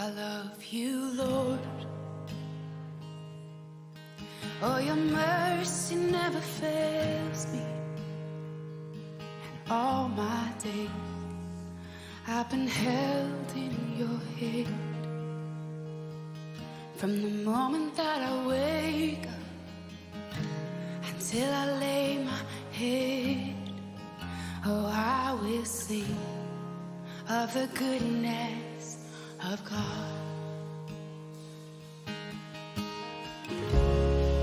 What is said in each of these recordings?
I love you, Lord. Oh, your mercy never fails me. And all my days I've been held in your hand. From the moment that I wake up until I lay my head, oh, I will sing of the goodness of God.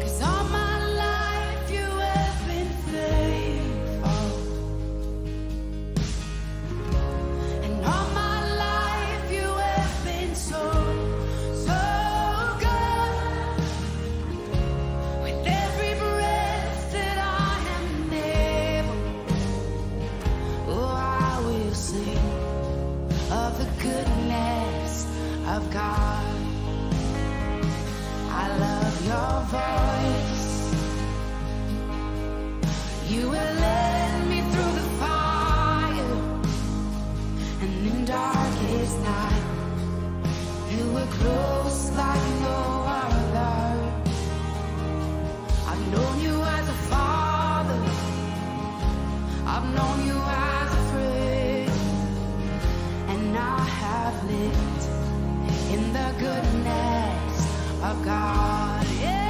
'Cause all my life you have been faithful, and all my life you have been so, so good. With every breath that I am able, oh, I will sing of the goodness of God. I love your voice. You will lead me through the fire, and in darkest night you were close like no other. I've known you as a father, I've known you as a friend, and I have lived in the goodness of God. Yeah.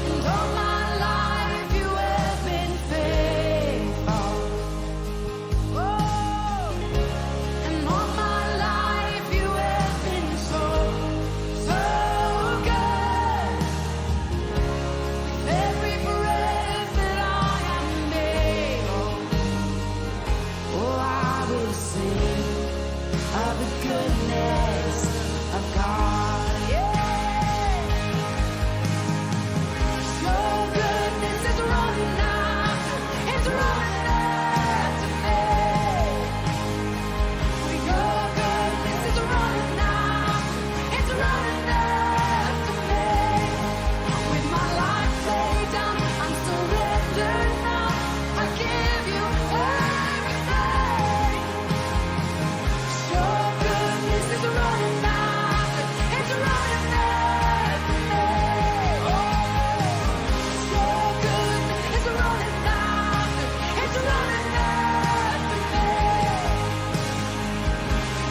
And all my life you have been faithful. Oh. And all my life you have been so, so good. With every breath that I am able, oh, I will sing of the goodness of God. Yeah. Your goodness is running after, it's running after me. Your goodness is running after, it's running after me. With my life laid down, I'm surrendered now. I give you everything. Your goodness is running after, it's running after me. Your goodness is running after, it's running after me.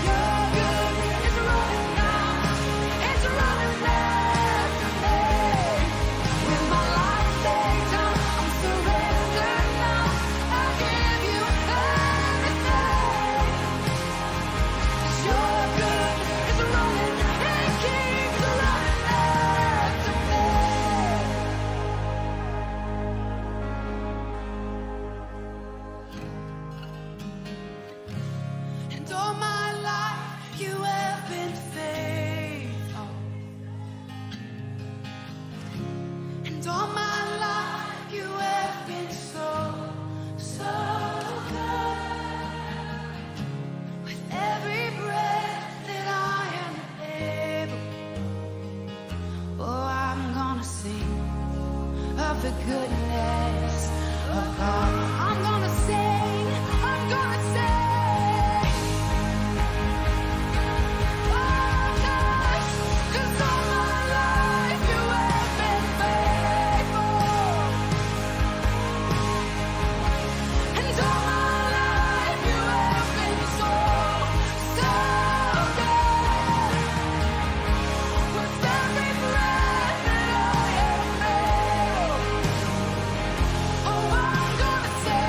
Your goodness is running after, it's running after me. With my life laid down, I'm surrendered now. I give you everything. Your goodness is running and keeps running after me. And all my life you have been faithful. And all my life you have been so, so good. With every breath that I am able, oh, I'm gonna sing of the goodness of God. I'm gonna sing, I'm gonna sing. Oh, gosh, 'cause all my life you have been faithful. And all my life you have been so, so good. With every breath that I am able, oh, I'm gonna say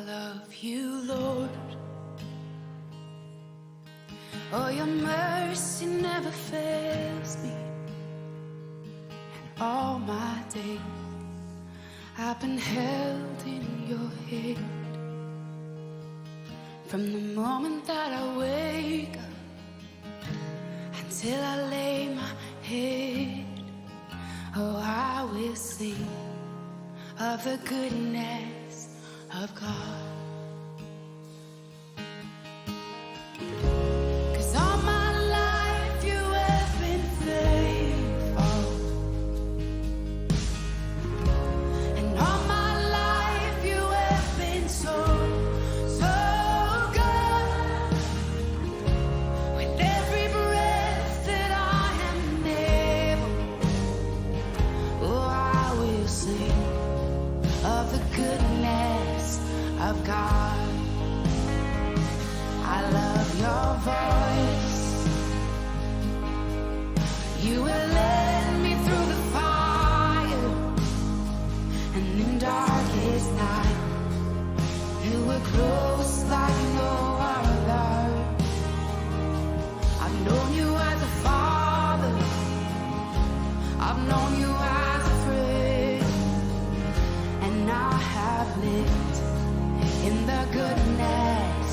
love you, Lord. Oh, your mercy never fails me. And all my days I've been held in your hand. From the moment that I wake up until I lay my head, oh, I will sing of the goodness of God. 'Cause all my life you have been faithful, and all my life you have been so, so good. With every breath that I am able, oh, I will sing of the goodness of God. I love your voice. You will lead me through the fire, and in darkest night, you were close like no other. I've known you as a father, I've known you as a friend, and I have lived in the goodness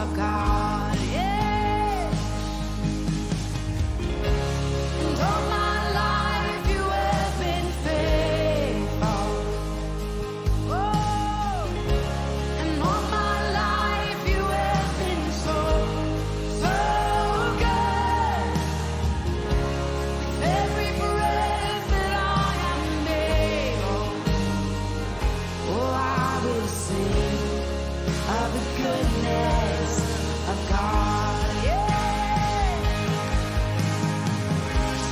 of God. Yeah. And all my life you have been faithful. Oh, and all my life you have been so, so good. With every breath that I am able, oh, I will sing of the goodness of God. Yeah.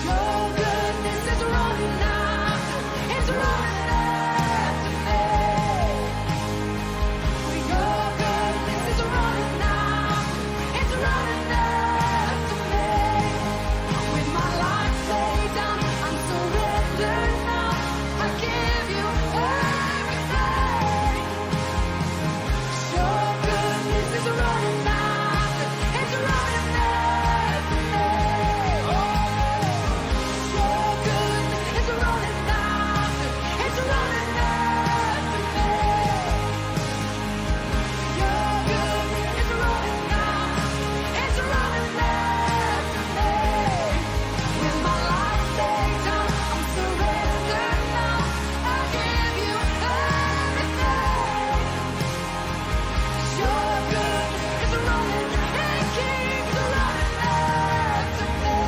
Your goodness is running after, it's running after me. Your goodness is running after, it's running after me. With my life laid down, I'm surrendered now. I give you everything. Your goodness is running after, it's running after me. Your goodness is running after, it's running after me. Your goodness is running after, it's running after me. With my life laid down, I'm surrendered now. I give you everything. Your goodness is running, it keeps running after me.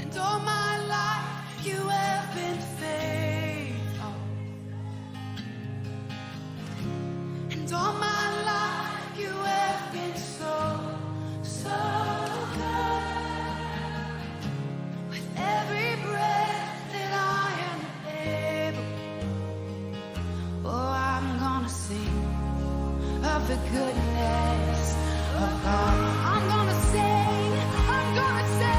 And all my life you have been faithful. And all my life you have been so, so good. With every breath that I am able, oh, I'm gonna sing of the goodness of God. I'm gonna sing, I'm gonna sing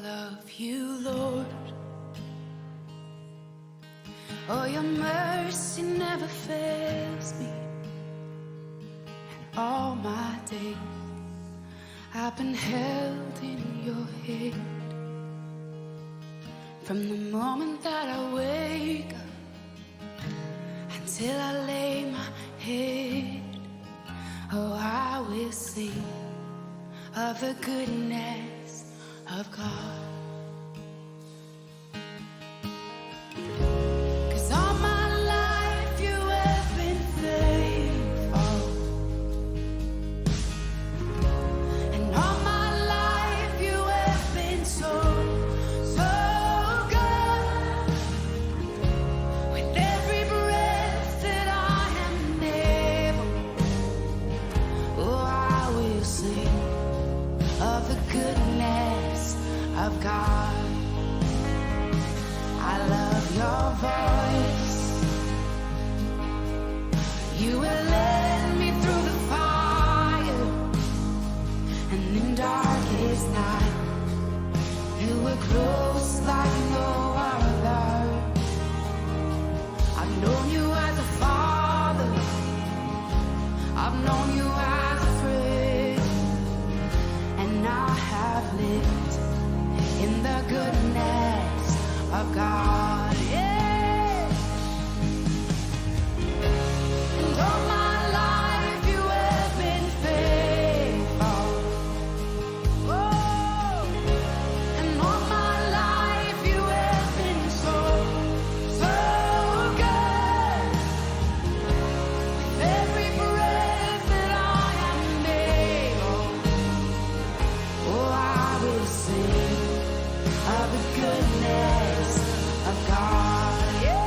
love you, Lord. Oh, your mercy never fails me. And all my days I've been held in your hand. From the moment that I wake up until I lay my head, oh, I will sing of the goodness of God. 'Cause all my life you have been faithful, and all my life you have been so, so good. With every breath that I am able, oh, I will sing of the goodness of God. I love your voice. You will lead me through the fire, and in darkest night, you were close like no other. I've known you as a father, I've known you as a friend, and I have lived in the goodness of God. Yeah. And all my life you have been faithful. Oh, and all my life you have been so, so good. With every breath that I am able, oh, I will sing of the goodness of God. Yeah.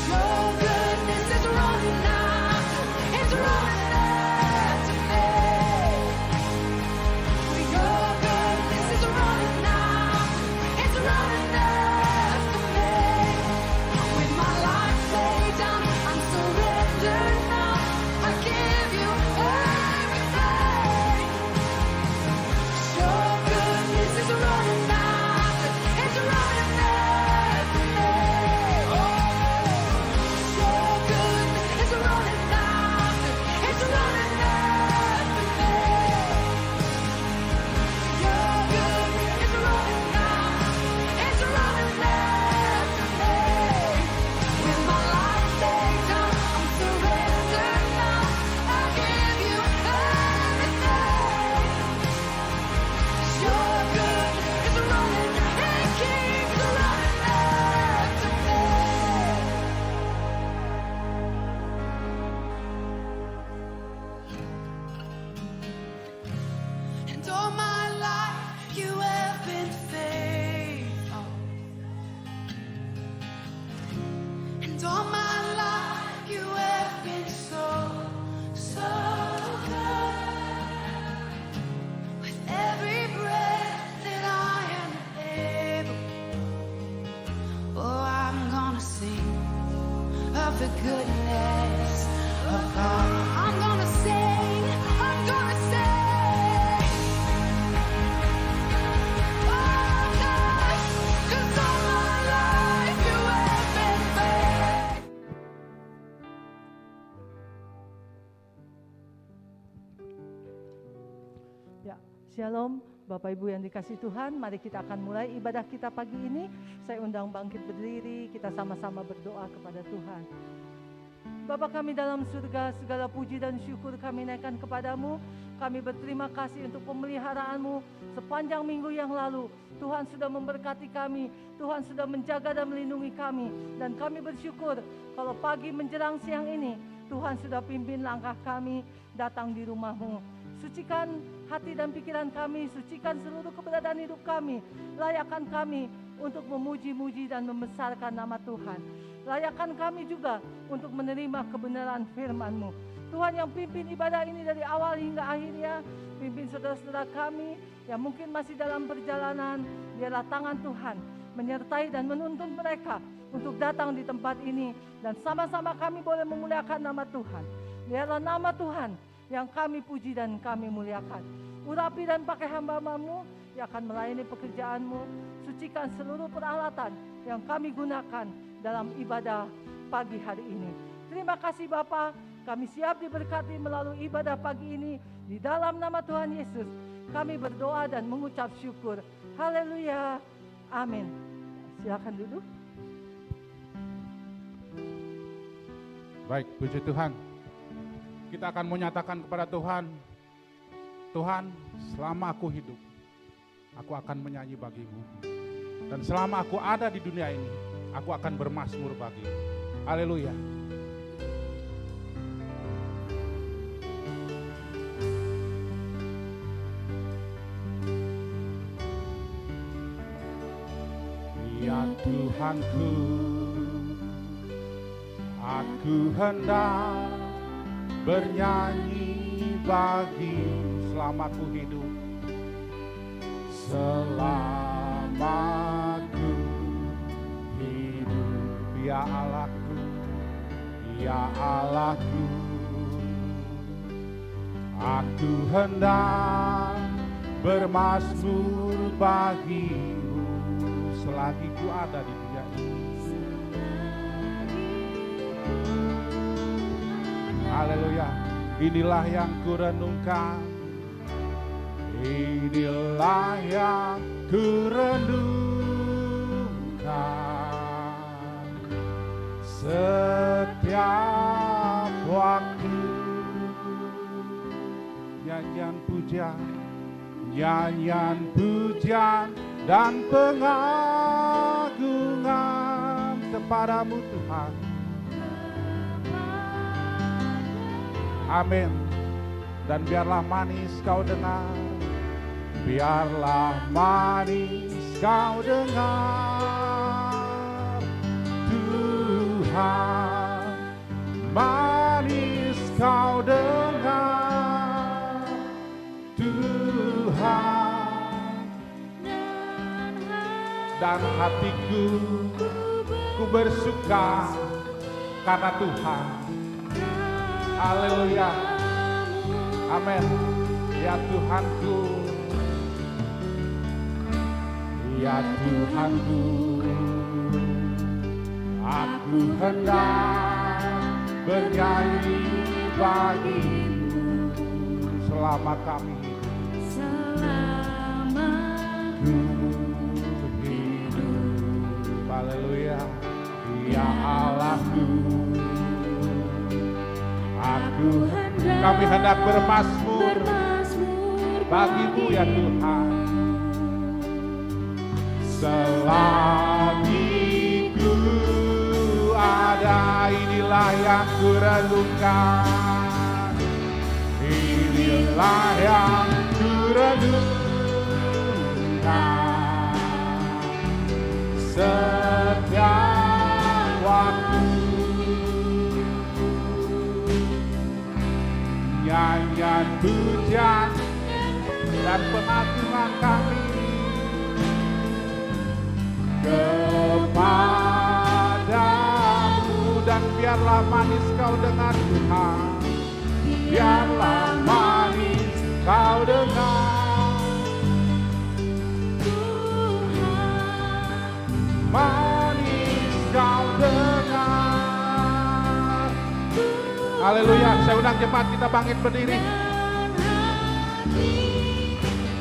Your goodness is running after, it's running after me. Your goodness is running after, it's running after me. With my life laid down, I'm surrendered now. I give you everything. Your goodness is running after, it's running after me. Oh, your goodness is running after, it's running after me. Your goodness is running after, it's running after me. With my life laid down, I'm surrendered now. I give you everything. Your goodness is running, it keeps running after me. And all my life you have been faithful. And all my life you have been so, so good. With every breath that I am able, oh, I'm gonna sing of the goodness of God. I'm gonna sing, I'm gonna sing. Oh, God, 'cause all my life you have been faithful. Ya, Shalom Bapak Ibu yang dikasih Tuhan, mari kita akan mulai ibadah kita pagi ini. Saya undang bangkit berdiri, kita sama-sama berdoa kepada Tuhan. Bapa kami dalam surga, segala puji dan syukur kami naikkan kepadamu. Kami berterima kasih untuk pemeliharaanmu sepanjang minggu yang lalu. Tuhan sudah memberkati kami, Tuhan sudah menjaga dan melindungi kami. Dan kami bersyukur kalau pagi menjelang siang ini, Tuhan sudah pimpin langkah kami datang di rumah-Mu. Sucikan hati dan pikiran kami, sucikan seluruh keberadaan hidup kami. Layakkan kami untuk memuji-muji dan membesarkan nama Tuhan. Layakkan kami juga untuk menerima kebenaran firman-Mu. Tuhan yang pimpin ibadah ini dari awal hingga akhirnya, pimpin saudara-saudara kami yang mungkin masih dalam perjalanan. Biarlah tangan Tuhan menyertai dan menuntun mereka untuk datang di tempat ini. Dan sama-sama kami boleh memuliakan nama Tuhan. Biarlah nama Tuhan yang kami puji dan kami muliakan. Urapi dan pakai hamba-Mu yang akan melayani pekerjaan-Mu. Sucikan seluruh peralatan yang kami gunakan dalam ibadah pagi hari ini. Terima kasih Bapa, kami siap diberkati melalui ibadah pagi ini. Di dalam nama Tuhan Yesus, kami berdoa dan mengucap syukur. Haleluya. Amin. Silakan duduk. Baik, puji Tuhan. Kita akan menyatakan kepada Tuhan, Tuhan, selama aku hidup, aku akan menyanyi bagi-Mu. Dan selama aku ada di dunia ini, aku akan bermazmur bagi-Mu. Haleluya. Ya Tuhanku, aku hendak bernyanyi bagi-Mu selama ku hidup. Selama ku hidup, ya Allahku, ya Allahku, aku hendak bermazmur bagi-Mu selagi ku ada di dunia ini. Haleluya. Inilah yang ku renungkan, inilah yang ku renungkan setiap waktu. Nyanyian pujian, nyanyian pujian dan pengagungan kepadamu Tuhan. Amin. Dan biarlah manis kau dengar, biarlah manis kau dengar, Tuhan, manis kau dengar, Tuhan. Dan hatiku ku bersuka karena Tuhan. Haleluya. Amin. Ya Tuhanku, ya Tuhanku, aku hendak bernyanyi bagi-Mu selama kami hidup. Haleluya. Ya Allahku, kami hendak bermazmur bagi-Mu ya Tuhan. Selagi ku ada, inilah yang ku renungkan, inilah yang ku renungkan setiap waktu. Nyanyian pujian dan pengagungan kami kepadamu. Dan biarlah manis kau dengar Tuhan, biarlah manis kau dengar, manis kau dengar. Haleluya. Saya undang jemaat kita bangkit berdiri.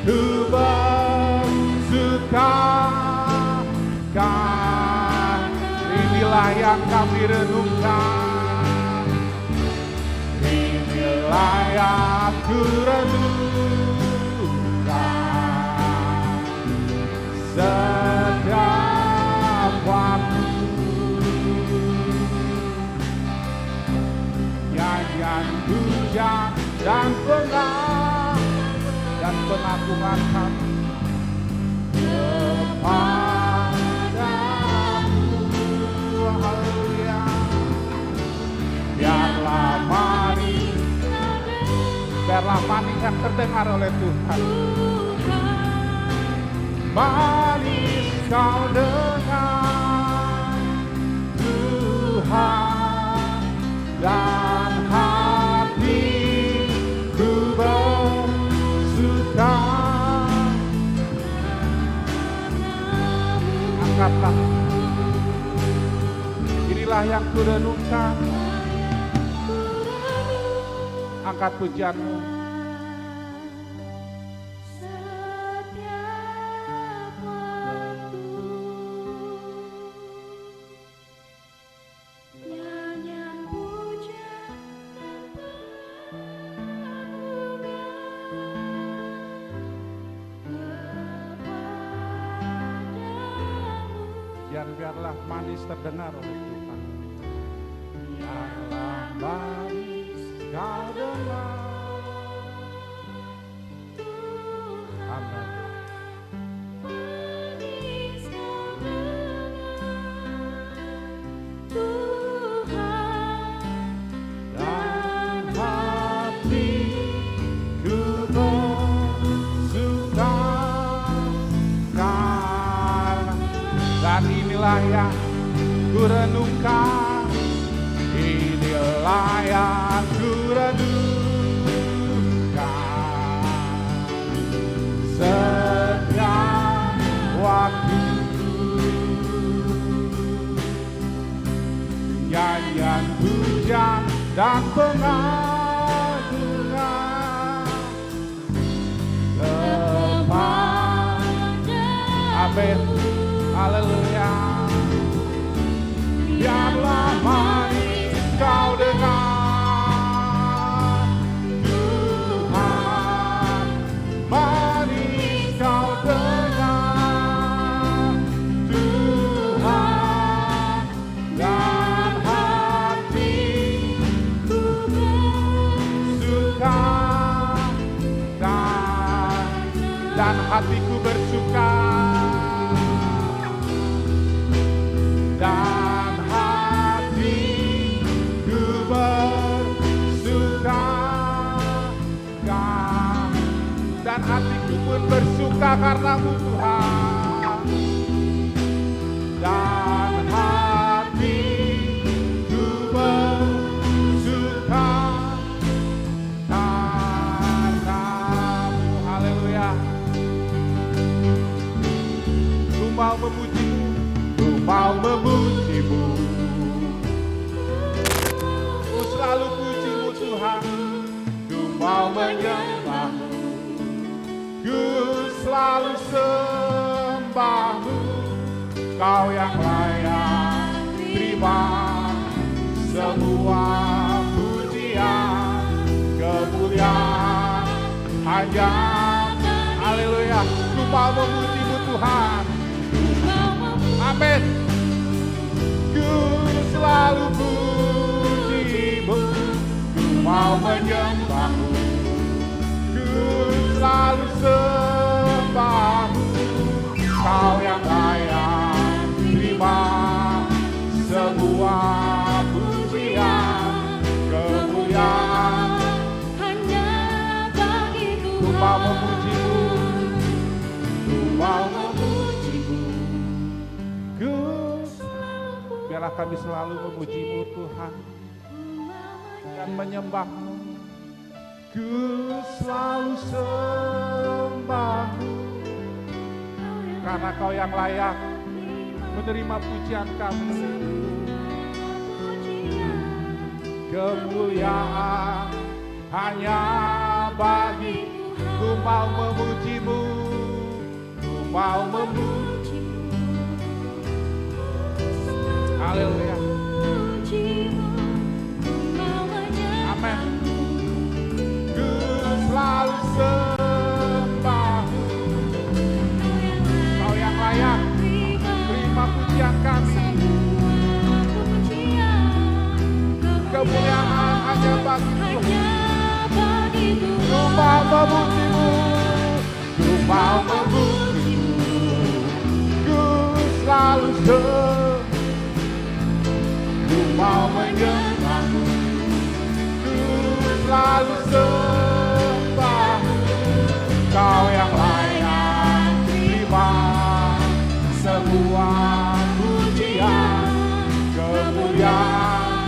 Ku bersuka, inilah yang kami renungkan, inilah yang ku renungkan setiap waktu. Nyanyian pujian dan pengagungan kami kepadamu. Haleluya. Biarlah manis yang terdengar oleh Tuhan, manis kau dengar Tuhan, dan hati inilah yang kurenungkan. Angkat pujianmu. Setiap waktu nyanyian pujian dan Dan biarlah manis terdengar oleh Tuhan. Biarlah manis kau dengar. Amin. Dan hatiku bersuka karena, dan inilah yang kurenungkan, inilah yang kurenungkan setiap waktu. Nyanyian pujian dan pengagungan kepada. Amin. Haleluya. Biarlah manis kau dengar, Tuhan, manis kau dengar, Tuhan, dan hatiku bersuka, dan hatiku bersuka. Dan hatiku bersuka, dan hatiku pun bersuka karenamu Tuhan. Dan hatiku bersuka karenamu. Haleluya. Ku mau memujimu, ku mau memujimu, ku selalu pujimu Tuhan, ku mau menyembahmu, ku selalu sembahmu. Kau yang layak terima semua pujian, kemuliaan hanya. Haleluya. Ku mau memujimu Tuhan. Amin. Ku selalu pujimu, ku mau menyembahmu, ku selalu sembahmu. Kau yang layak terima semua pujian, kemuliaan hanya bagimu. Ku mau memujimu, ku mau memujimu. Biarlah kami selalu memujimu Tuhan dan menyembahmu. Ku selalu sembahmu karena kau yang layak menerima pujian kami. Kemuliaan hanya bagimu. Ku mau memujimu, ku mau memujimu. Haleluya. Amin. Ku selalu sembahmu. Kau yang layak terima pujian kami. Kemuliaan hanya bagimu. Ku mau memujimu, ku mau memujimu. Ku selalu ku mau menyembahmu, ku selalu sembahmu. Kau yang layak terima semua pujian, kemuliaan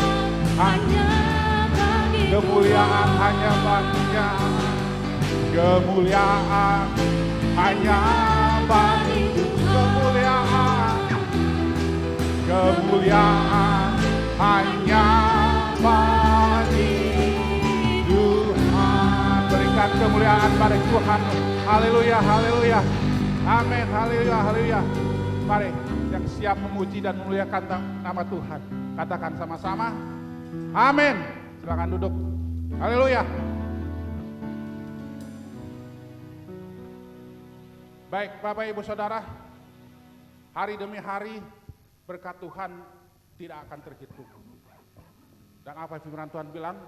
hanya bagimu. Kemuliaan hanya baginya, kemuliaan hanya bagimu. Kemuliaan hanya bagi Tuhan. Berikan kemuliaan pada Tuhan. Haleluya, haleluya. Amin, haleluya, haleluya. Mari yang siap memuji dan memuliakan nama Tuhan, katakan sama-sama. Amin. Silakan duduk. Haleluya. Baik, Bapak Ibu Saudara, hari demi hari berkat Tuhan tidak akan terhitung. Dan apa firman Tuhan bilang,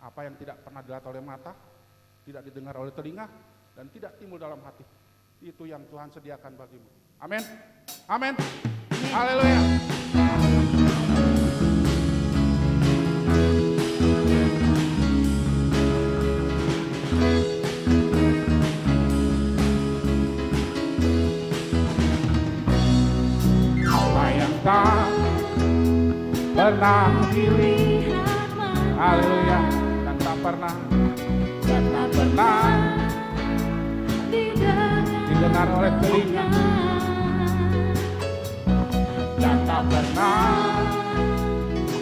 apa yang tidak pernah dilihat oleh mata, tidak didengar oleh telinga, dan tidak timbul dalam hati, itu yang Tuhan sediakan bagimu. Amin. Amin. Haleluya. Apa yang tak pernah dilihat, haleluya, dan tak pernah didengar oleh telinga, dan tak pernah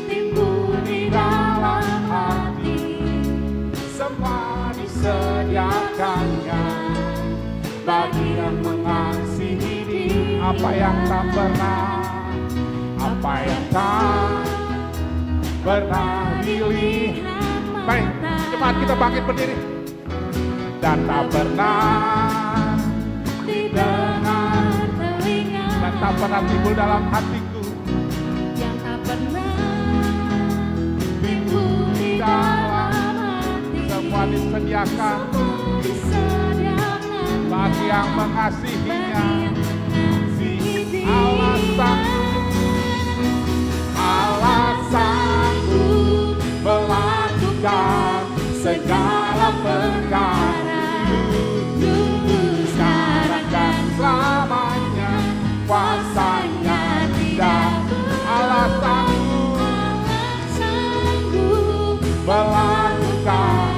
timbul di dalam hati, semua disediakannya bagi yang mengasihi Dia. Apa yang tak pernah dilihat. Baik, cepat kita bangkit berdiri. Dan tak pernah didengar telinga, dan tak pernah timbul dalam hatiku, yang tak pernah timbul di dalam hati, semua disediakan bagi yang mengasihinya. Allah sanggup melakukan segala perkara, dulu, sekarang dan selamanya. Kuasanya tidak. Allah sanggup melakukan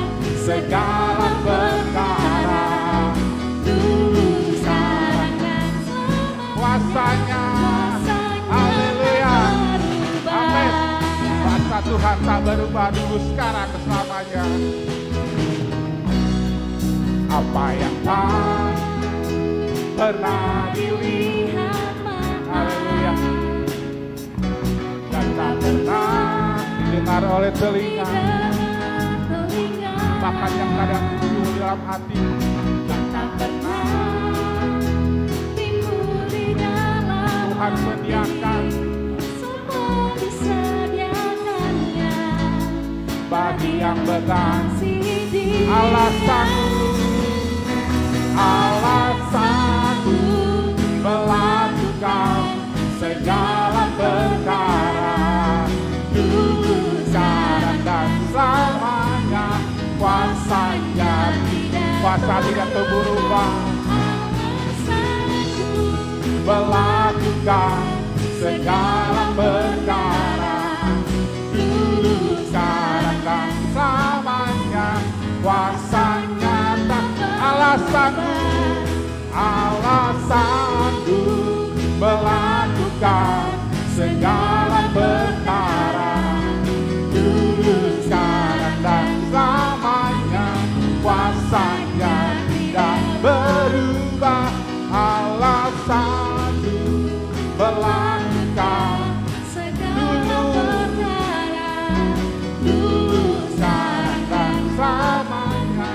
segala perkara, dulu, sekarang dan selamanya. Kuasanya, haleluya, amin. Kuasa Tuhan tak berubah, dulu, sekarang, dan selamanya. Apa yang tak pernah dilihat, haleluya, dan tak pernah didengar oleh telinga, bahkan yang kadang timbul dalam hati, dan tak pernah timbul di dalam Tuhan sediakan semua disediakannya bagi yang mengasihi Dia. Allah sanggup melakukan segala perkara, dulu, sekarang dan selamanya. Kuasanya tidak berubah, melakukan segala perkara, dulu, sekarang dan selamanya. Kuasanya tak. Allah sanggup melakukan segala perkara, dulu, sekarang dan selamanya. Kuasanya tidak berubah. Allah sanggup melakukan segala perkara, dulu, sekarang dan selamanya.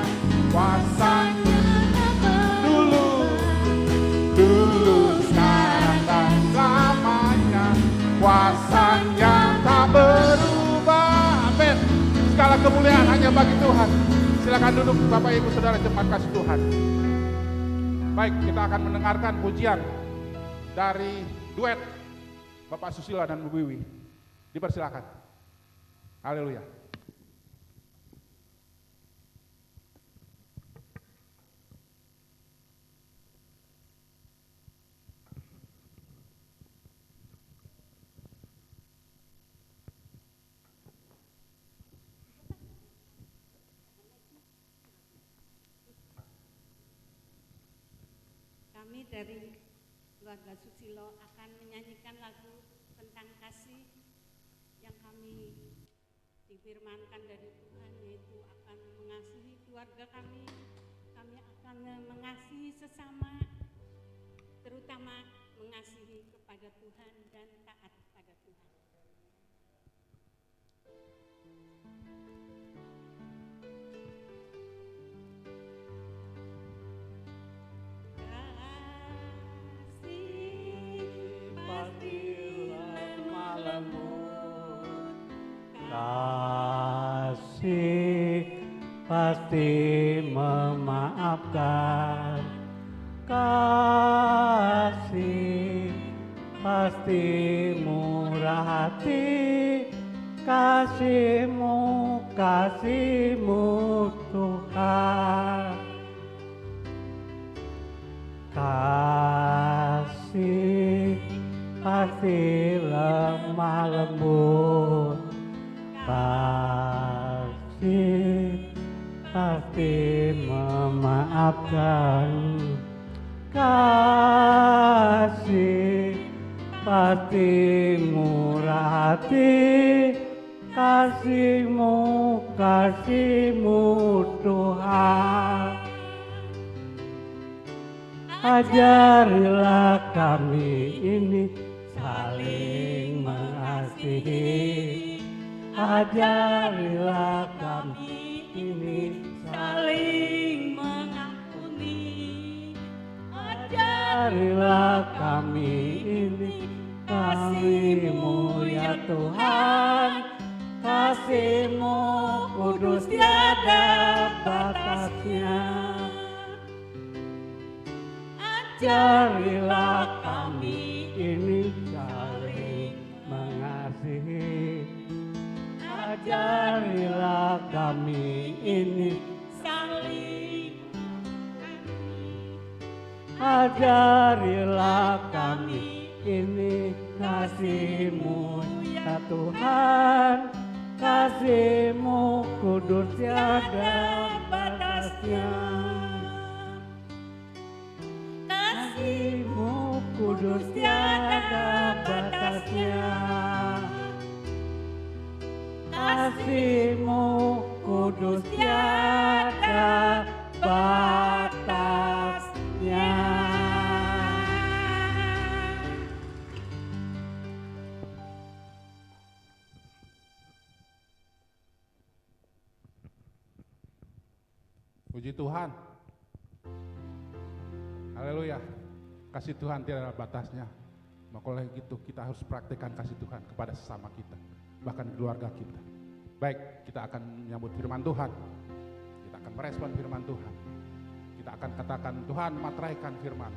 Kuasanya dulu, sekarang dan selamanya. Kuasanya tak berubah. Amin. Segala kemuliaan hanya bagi Tuhan. Silakan duduk Bapak Ibu Saudara jemaat kasih Tuhan. Baik, kita akan mendengarkan pujian dari duet Bapak Susilo dan Bu Wiwi. Dipersilakan. Haleluya. Kami dari keluarga Susilo akan menyanyikan lagu tentang kasih yang kami difirmankan dari Tuhan, yaitu akan mengasihi keluarga kami akan mengasihi sesama, terutama mengasihi kepada Tuhan dan taat pada Tuhan. Kasih pasti memaafkan, kasih pasti murah hati, kasihmu Tuhan. Kasih pasti lemah lembut, kasih pasti memaafkan, kasih pasti murah hati, kasihmu Tuhan. Ajarilah kami ini saling mengasihi, ajarilah kami ini saling mengampuni, ajarilah kami ini kasih-Mu ya Tuhan, kasih-Mu kudus tiada batasnya. Ajarilah kami ini saling mengasihi, ajarilah kami ini saling mengampuni, ajarilah kami ini kasih-Mu ya Tuhan, kasih-Mu kudus tiada batasnya. Kasih-Mu kudus tiada batasnya, kasih-Mu kudus tiada batasnya. Puji Tuhan. Haleluya. Kasih Tuhan tidak ada batasnya. Maka oleh itu kita harus praktekkan kasih Tuhan kepada sesama kita, bahkan keluarga kita. Baik, kita akan menyambut firman Tuhan. Kita akan merespon firman Tuhan. Kita akan katakan, Tuhan materaikan firman.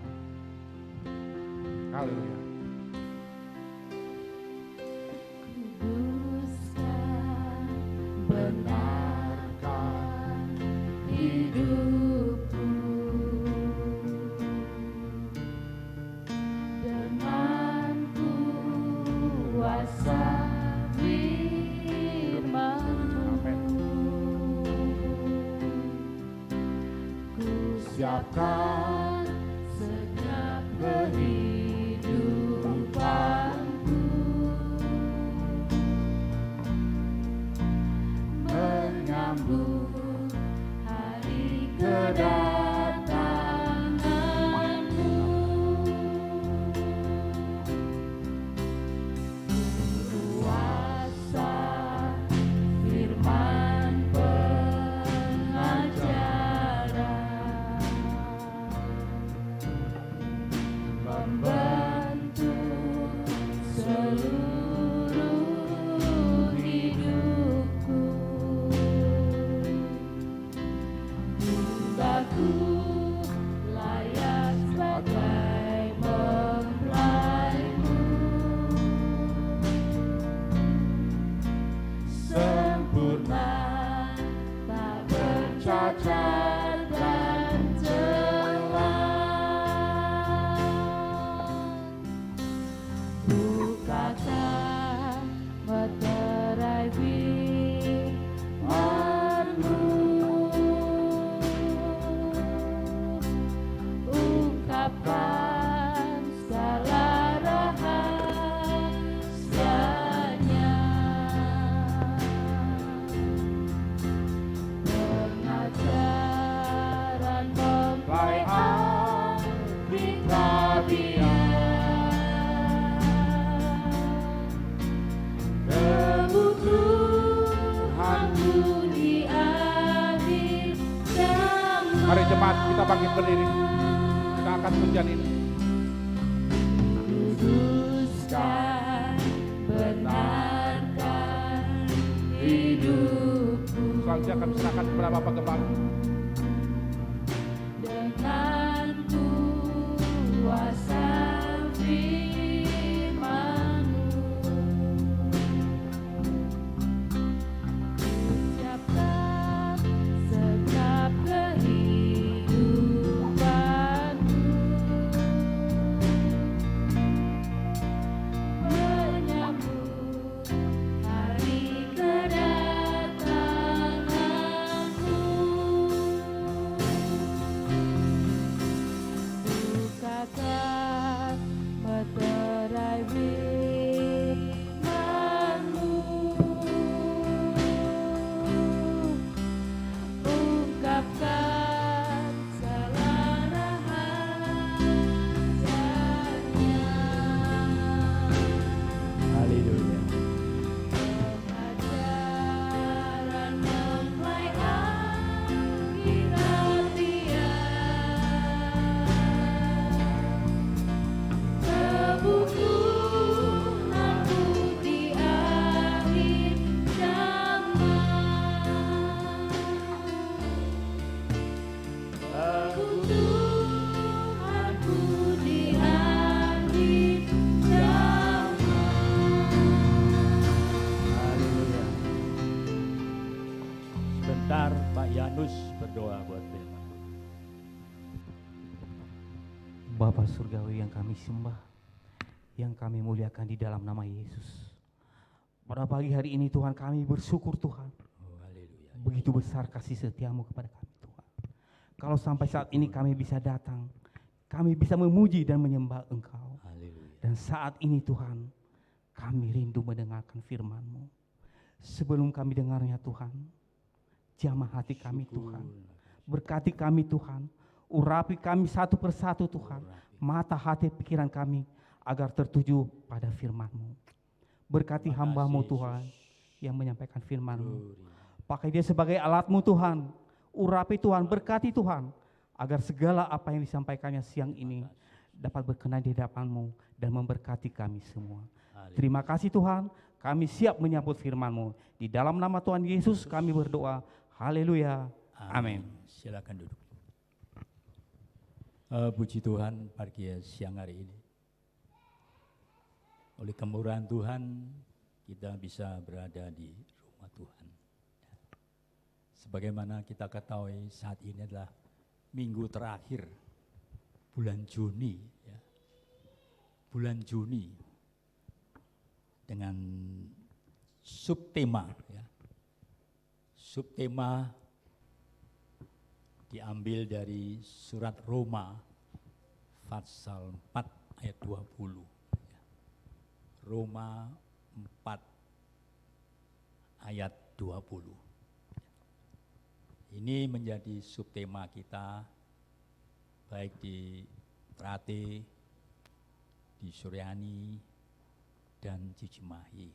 Haleluya. Kuduskan, benarkan hidupku dengan kuasa firman-Mu. Ku siapkan segenap kehidupanku, menyambut hari kedatangan-Mu. Kuasa firman pengajaran membentuk seluruh hidupku. Baku layak sebagai mempelaimu, sempurna tak bercacat dan celah. Bukakan meterai firman-Mu, ungkapkan segala rahasianya. Mari jemaat kita bangkit berdiri. Kita akan pujian ini. Kuduskan, benarkan hidupku Selanjutnya akan serahkan kepada Bapak Gembala. dengan kuasa firman-Mu. Ucapkan sekap kehidupanku, menyambut hari kedatangan-Mu. Bukakan meterai firman-Mu, ungkapkan segala rahasianya. Haleluya. Pengajaran mempelai akhirat tiada, kebutuhanku di akhir zaman, kebutuhanku di akhir zaman. Haleluya. Sebentar Pak Yanus berdoa buat firman. Bapa Surgawi yang kami sembah, yang kami muliakan di dalam nama Yesus. Pada pagi hari ini Tuhan kami bersyukur Tuhan. Oh, haleluya. Begitu besar kasih setiamu kepada kami Tuhan. Kalau sampai saat ini kami bisa datang, kami bisa memuji dan menyembah Engkau. Haleluya. Dan saat ini Tuhan, kami rindu mendengarkan firman-Mu. Sebelum kami dengarnya Tuhan, jamah hati kami Tuhan. Berkati kami Tuhan, urapi kami satu persatu Tuhan. Mata hati pikiran kami agar tertuju pada firman-Mu. Berkati Terima hamba-Mu kasih, Tuhan yang menyampaikan firman-Mu. Glory. Pakai dia sebagai alat-Mu Tuhan. Urapi Tuhan, berkati Tuhan. Agar segala apa yang disampaikannya siang ini dapat berkenan di hadapan-Mu dan memberkati kami semua. Haleluya. Terima kasih Tuhan, kami siap menyambut firman-Mu. Di dalam nama Tuhan Yesus kami berdoa. Haleluya. Amin. Silakan duduk. Puji Tuhan pagi siang hari ini. Oleh kemurahan Tuhan kita bisa berada di rumah Tuhan. Sebagaimana kita ketahui saat ini adalah minggu terakhir bulan Juni, ya. Bulan Juni dengan subtema, ya. Subtema diambil dari surat Roma pasal 4 ayat 20. Ya. Roma 4 ayat 20. Ini menjadi subtema kita baik di Trate, di Suryani, dan di Cimahi.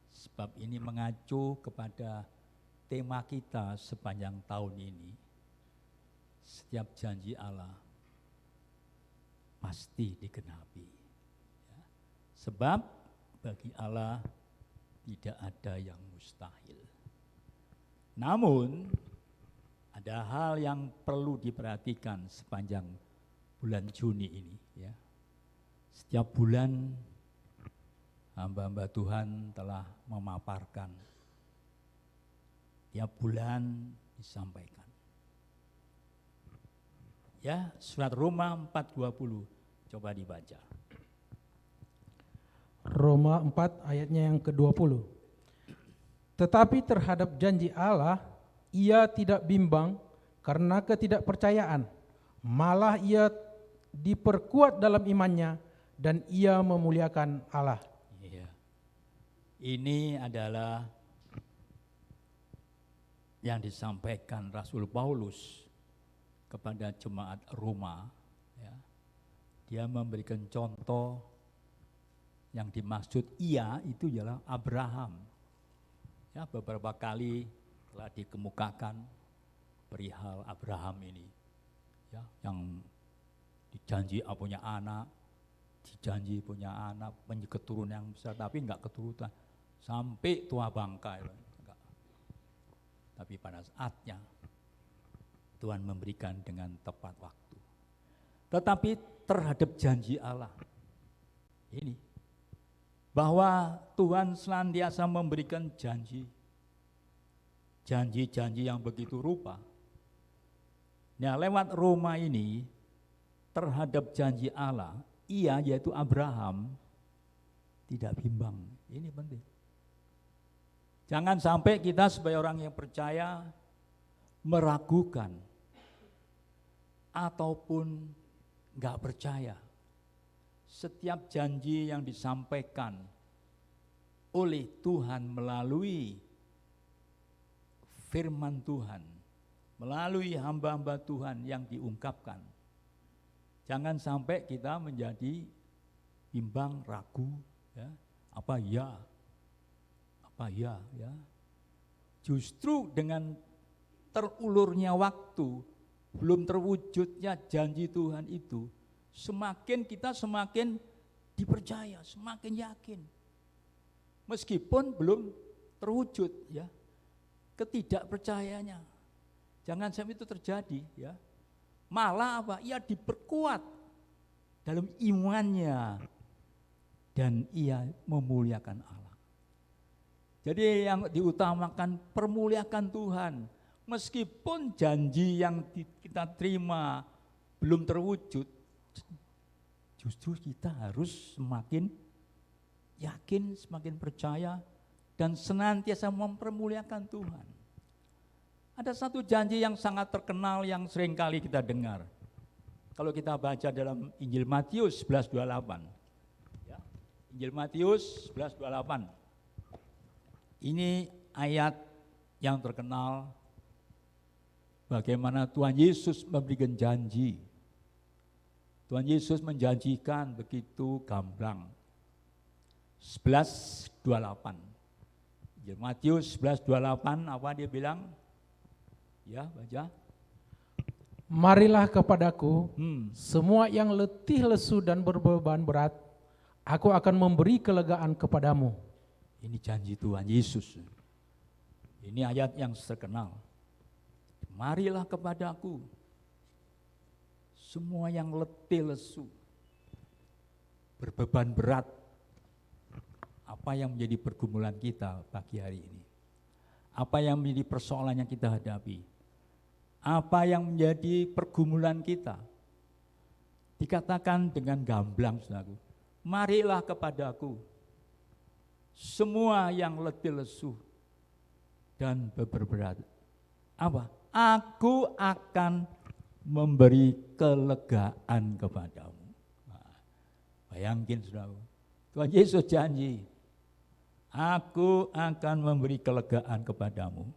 Sebab ini mengacu kepada tema kita sepanjang tahun ini. Setiap janji Allah pasti digenapi. Ya. Sebab bagi Allah tidak ada yang mustahil. Namun ada hal yang perlu diperhatikan sepanjang bulan Juni ini, ya. Setiap bulan hamba-hamba Tuhan telah memaparkan. Tiap bulan disampaikan. Ya, surat Roma 4:20 coba dibaca. Roma 4 ayatnya yang ke-20. Tetapi terhadap janji Allah, ia tidak bimbang karena ketidakpercayaan. Malah ia diperkuat dalam imannya dan ia memuliakan Allah. Iya. Ini adalah yang disampaikan Rasul Paulus kepada jemaat Roma. Ya. Dia memberikan contoh yang dimaksud ia itu ialah Abraham. Ya, beberapa kali telah dikemukakan perihal Abraham ini, ya, yang dijanji punya anak, punya keturunan yang besar, tapi enggak keturunan sampai tua bangka, enggak. Tapi pada saatnya Tuhan memberikan dengan tepat waktu. Tetapi terhadap janji Allah ini, bahwa Tuhan senantiasa memberikan janji-janji yang begitu rupa. Nah, lewat Roma ini terhadap janji Allah, ia yaitu Abraham tidak bimbang. Ini penting. Jangan sampai kita sebagai orang yang percaya meragukan ataupun enggak percaya setiap janji yang disampaikan oleh Tuhan melalui firman Tuhan, melalui hamba-hamba Tuhan yang diungkapkan. Jangan sampai kita menjadi bimbang, ragu, ya. Apa ya. Justru dengan terulurnya waktu, belum terwujudnya janji Tuhan itu, semakin kita semakin dipercaya, semakin yakin. Meskipun belum terwujud, ya. Ketidakpercayanya. Jangan sampai itu terjadi, ya. Malah apa? Ia diperkuat dalam imannya dan ia memuliakan Allah. Jadi yang diutamakan permuliakan Tuhan. Meskipun janji yang kita terima belum terwujud, justru kita harus semakin yakin, semakin percaya, dan senantiasa mempermuliakan Tuhan. Ada satu janji yang sangat terkenal yang sering kali kita dengar. Kalau kita baca dalam Injil Matius 11:28. Ya, Injil Matius 11:28. Ini ayat yang terkenal bagaimana Tuhan Yesus memberikan janji. Tuhan Yesus menjanjikan begitu gamblang. 11:28. Injil Matius 11:28, apa dia bilang? Ya, baca. Marilah kepadaku, semua yang letih lesu dan berbeban berat, aku akan memberi kelegaan kepadamu. Ini janji Tuhan Yesus. Ini ayat yang terkenal. Marilah kepadaku, semua yang letih lesu, berbeban berat. Apa yang menjadi pergumulan kita pagi hari ini? Apa yang menjadi persoalan yang kita hadapi? Apa yang menjadi pergumulan kita? Dikatakan dengan gamblang, saudaraku, marilah kepadaku, semua yang letih lesu dan berat. Apa? Aku akan memberi kelegaan kepadamu. Nah, bayangin, saudara, Tuhan Yesus janji, aku akan memberi kelegaan kepadamu.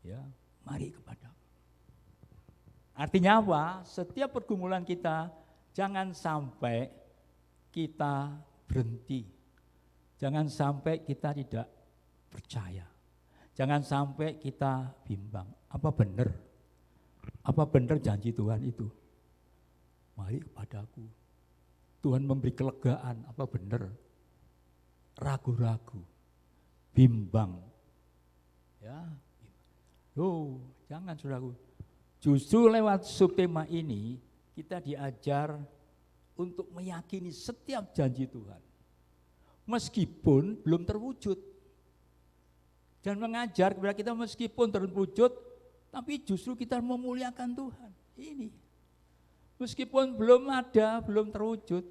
Ya, mari kepadaku. Artinya apa? Setiap pergumulan kita, jangan sampai kita berhenti. Jangan sampai kita tidak percaya. Jangan sampai kita bimbang. Apa benar? Apa benar janji Tuhan itu? Mari kepadaku. Tuhan memberi kelegaan. Apa benar? Ragu-ragu, bimbang. Ya. Loh, jangan saudaraku. Justru lewat subtema ini kita diajar untuk meyakini setiap janji Tuhan. Meskipun belum terwujud. Dan mengajar kepada kita meskipun terwujud, tapi justru kita memuliakan Tuhan. Ini. Meskipun belum ada, belum terwujud,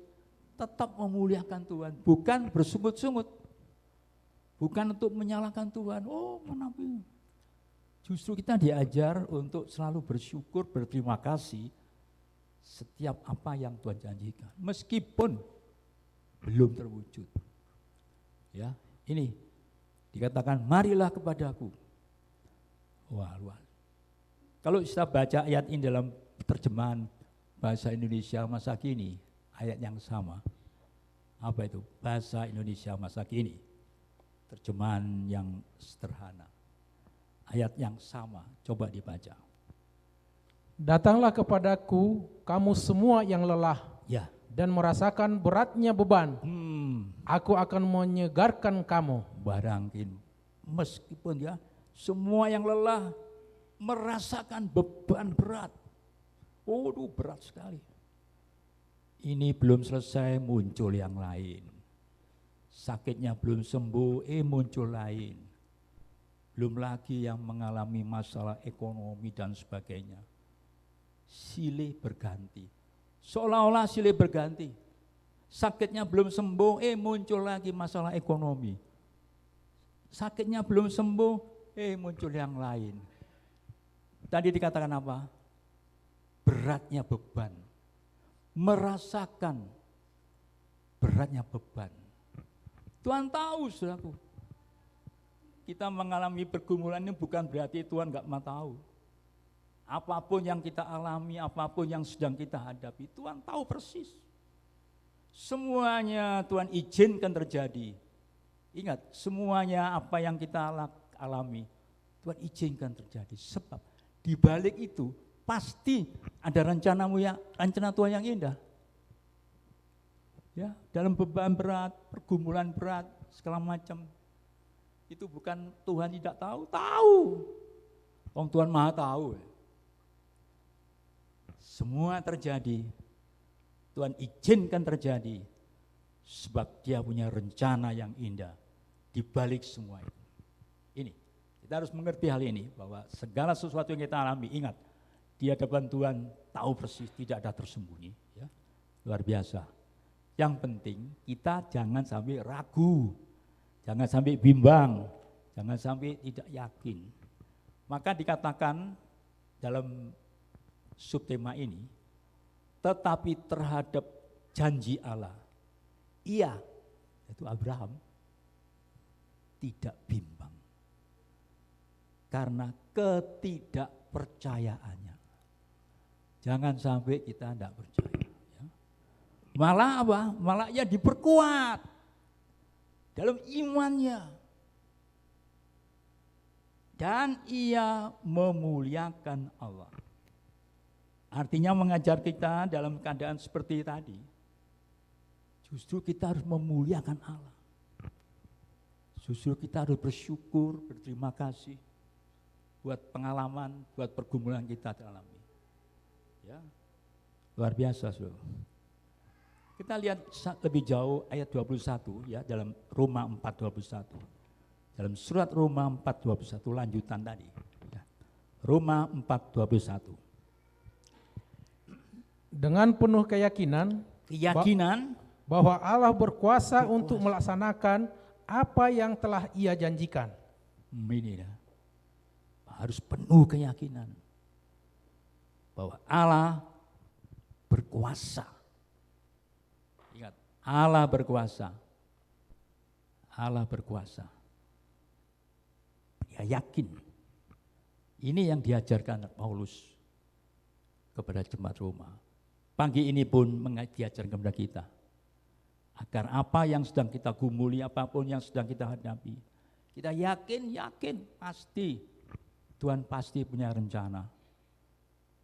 tetap memuliakan Tuhan. Bukan bersungut-sungut. Bukan untuk menyalahkan Tuhan. Oh, kenapa? Justru kita diajar untuk selalu bersyukur, berterima kasih setiap apa yang Tuhan janjikan. Meskipun belum terwujud. Ya, ini dikatakan marilah kepadaku. Wah, luar. Kalau kita baca ayat ini dalam terjemahan bahasa Indonesia masa kini, ayat yang sama. Apa itu? Bahasa Indonesia masa kini. Terjemahan yang sederhana. ayat yang sama. Coba dibaca. Datanglah kepadaku kamu semua yang lelah Ya. dan merasakan beratnya beban. Aku akan menyegarkan kamu. Barangkin meskipun ya semua yang lelah merasakan beban berat. Waduh, berat sekali. Ini belum selesai, muncul yang lain. Sakitnya belum sembuh, muncul lain. Belum lagi yang mengalami masalah ekonomi dan sebagainya. Silih berganti. Seolah-olah silih berganti. Sakitnya belum sembuh, muncul lagi masalah ekonomi. Sakitnya belum sembuh, muncul yang lain. Tadi dikatakan apa? Beratnya beban. Merasakan beratnya beban. Tuhan tahu, saudaraku. Kita mengalami pergumulan ini bukan berarti Tuhan enggak mau tahu. Apapun yang kita alami, apapun yang sedang kita hadapi, Tuhan tahu persis. Semuanya Tuhan izinkan terjadi. Ingat, semuanya apa yang kita alami, Tuhan izinkan terjadi. Sebab di balik itu pasti ada rencana Tuhan yang indah. Ya, dalam beban berat, pergumulan berat, segala macam. Itu bukan Tuhan tidak tahu, tahu. Tuhan Maha tahu. Semua terjadi, Tuhan izinkan terjadi, sebab Dia punya rencana yang indah di balik semua itu. Ini, kita harus mengerti hal ini, bahwa segala sesuatu yang kita alami, ingat, di hadapan Tuhan tahu persis, tidak ada tersembunyi. Ya. Luar biasa. Yang penting kita jangan sampai ragu, jangan sampai bimbang, jangan sampai tidak yakin. Maka dikatakan dalam subtema ini, tetapi terhadap janji Allah, ia, yaitu Abraham, tidak bimbang karena ketidakpercayaannya. Jangan sampai kita tidak percaya. Ya. Malah apa? Malah ia diperkuat dalam imannya. Dan ia memuliakan Allah. Artinya mengajar kita dalam keadaan seperti tadi, justru kita harus memuliakan Allah. Justru kita harus bersyukur, berterima kasih buat pengalaman, buat pergumulan kita alami. Ya, luar biasa, Saudara. Kita lihat lebih jauh ayat 21 ya, dalam Roma 4:21. Dalam surat Roma 4:21 lanjutan tadi. Ya. Roma 4:21. Dengan penuh keyakinan bahwa Allah berkuasa untuk melaksanakan apa yang telah Ia janjikan. Ini ya. Harus penuh keyakinan bahwa Allah berkuasa. Ingat, Allah berkuasa. Allah berkuasa. Dia yakin. Ini yang diajarkan Paulus kepada jemaat Roma. Pagi ini pun diajarkan kepada kita. Agar apa yang sedang kita gumuli, apapun yang sedang kita hadapi, kita yakin pasti Tuhan pasti punya rencana.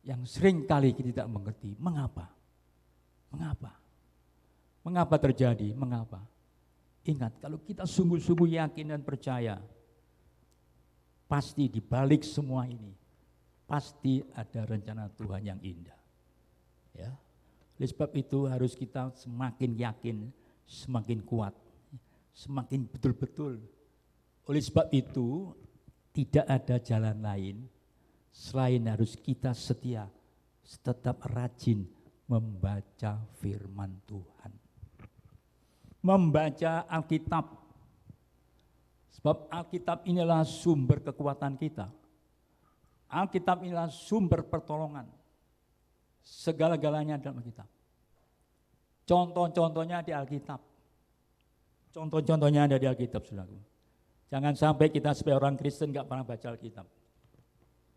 Yang sering kali kita tidak mengerti, mengapa? Mengapa terjadi? Mengapa? Ingat, kalau kita sungguh-sungguh yakin dan percaya, pasti di balik semua ini, pasti ada rencana Tuhan yang indah. Ya. Oleh sebab itu harus kita semakin yakin, semakin kuat, semakin betul-betul. Oleh sebab itu tidak ada jalan lain selain harus kita setia, tetap rajin membaca firman Tuhan. Membaca Alkitab. Sebab Alkitab inilah sumber kekuatan kita. Alkitab inilah sumber pertolongan. Segala-galanya dalam Alkitab. Contoh-contohnya di Alkitab. Contoh-contohnya ada di Alkitab, saudaraku. Jangan sampai kita sebagai orang Kristen gak pernah baca Alkitab.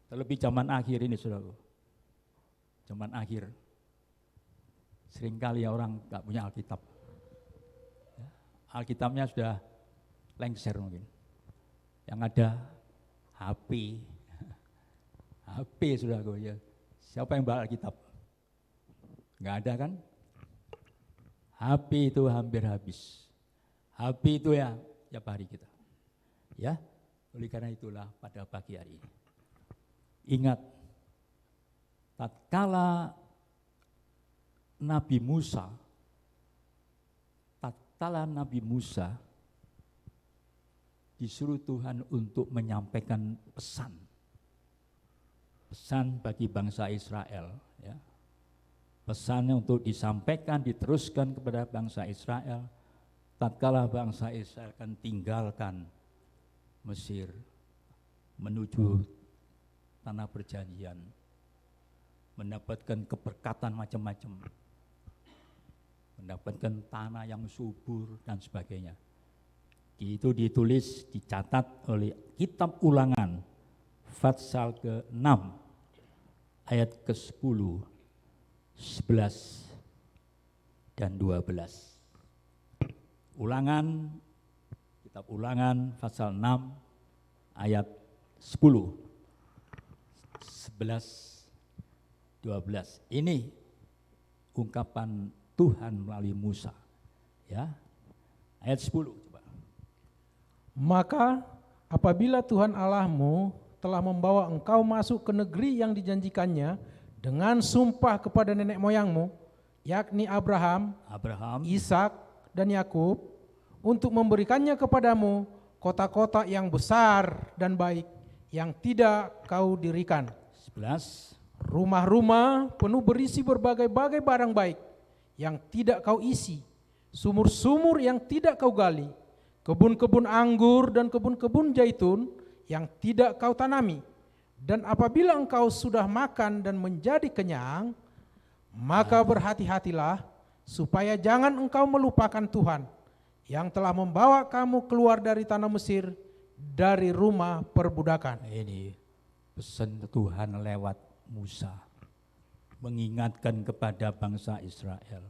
Terlebih zaman akhir ini, saudaraku. Zaman akhir. Seringkali orang gak punya Alkitab. Alkitabnya sudah lengser mungkin. Yang ada HP. HP saudaraku ya. Siapa yang bawa Alkitab? Enggak ada kan? HP itu hampir habis. HP itu ya tiap hari kita. Ya, oleh karena itulah pada pagi hari ini. Ingat, tatkala Nabi Musa disuruh Tuhan untuk menyampaikan pesan bagi bangsa Israel, ya. Pesannya untuk disampaikan, diteruskan kepada bangsa Israel, tatkala bangsa Israel akan tinggalkan Mesir menuju tanah perjanjian, mendapatkan keberkatan macam-macam, mendapatkan tanah yang subur dan sebagainya. Itu ditulis, dicatat oleh Kitab Ulangan pasal ke-6 ayat ke-10, 11 dan 12. Kitab Ulangan pasal 6 ayat 10, 11, 12. Ini ungkapan Tuhan melalui Musa. Ya. Ayat 10 coba. Maka apabila Tuhan Allahmu telah membawa engkau masuk ke negeri yang dijanjikannya dengan sumpah kepada nenek moyangmu, yakni Abraham, Ishak, dan Yakub, untuk memberikannya kepadamu kota-kota yang besar dan baik yang tidak kau dirikan. 11. Rumah-rumah penuh berisi berbagai-bagai barang baik yang tidak kau isi, sumur-sumur yang tidak kau gali, kebun-kebun anggur dan kebun-kebun zaitun yang tidak kau tanami. Dan apabila engkau sudah makan dan menjadi kenyang, maka berhati-hatilah supaya jangan engkau melupakan Tuhan yang telah membawa kamu keluar dari tanah Mesir, dari rumah perbudakan. Ini pesan Tuhan lewat Musa, mengingatkan kepada bangsa Israel.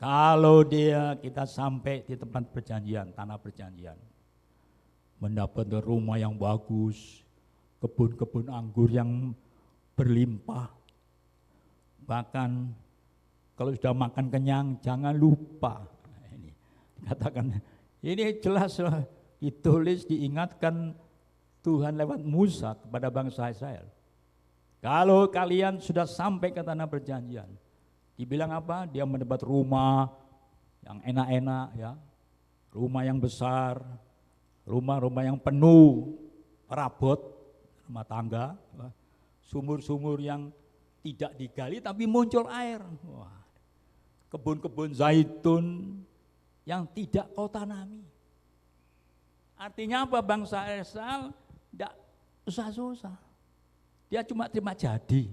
Kalau kita sampai di tempat perjanjian, tanah perjanjian, mendapat rumah yang bagus, kebun-kebun anggur yang berlimpah, bahkan kalau sudah makan kenyang jangan lupa. Ini katakan, ini jelas ditulis, diingatkan Tuhan lewat Musa kepada bangsa Israel. Kalau kalian sudah sampai ke tanah perjanjian, dibilang apa? Dia mendapat rumah yang enak-enak, ya, rumah yang besar, rumah-rumah yang penuh perabot, rumah tangga, sumur-sumur yang tidak digali tapi muncul air. Wah, kebun-kebun zaitun yang tidak kau tanami. Artinya apa? Bangsa Israel tidak susah-susah. Dia cuma terima jadi.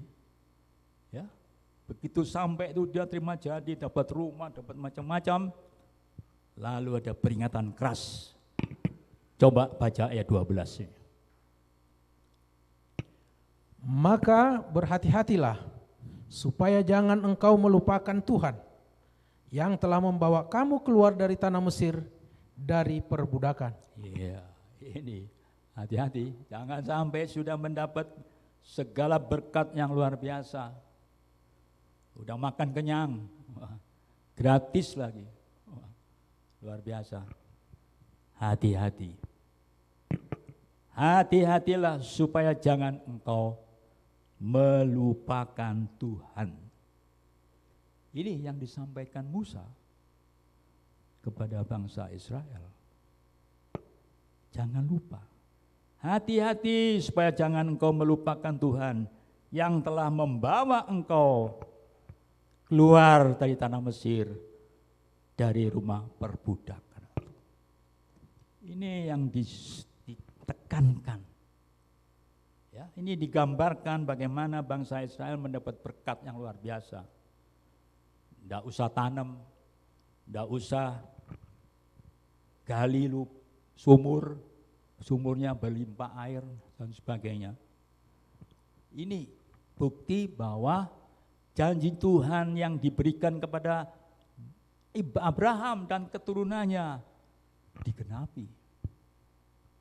Ya. Begitu sampai itu dia terima jadi, dapat rumah, dapat macam-macam. Lalu ada peringatan keras. Coba baca ayat 12 ini. Maka berhati-hatilah supaya jangan engkau melupakan Tuhan yang telah membawa kamu keluar dari tanah Mesir, dari perbudakan. Iya, ini hati-hati, jangan sampai sudah mendapat segala berkat yang luar biasa, udah makan kenyang, gratis lagi, luar biasa. Hati-hati, hati-hatilah supaya jangan engkau melupakan Tuhan. Ini yang disampaikan Musa kepada bangsa Israel. Jangan lupa, hati-hati supaya jangan engkau melupakan Tuhan yang telah membawa engkau keluar dari tanah Mesir, dari rumah perbudakan. Ini yang ditekankan. Ya, ini digambarkan bagaimana bangsa Israel mendapat berkat yang luar biasa. Tidak usah tanam, tidak usah gali sumur, sumurnya berlimpah air dan sebagainya. Ini bukti bahwa janji Tuhan yang diberikan kepada Abraham dan keturunannya digenapi.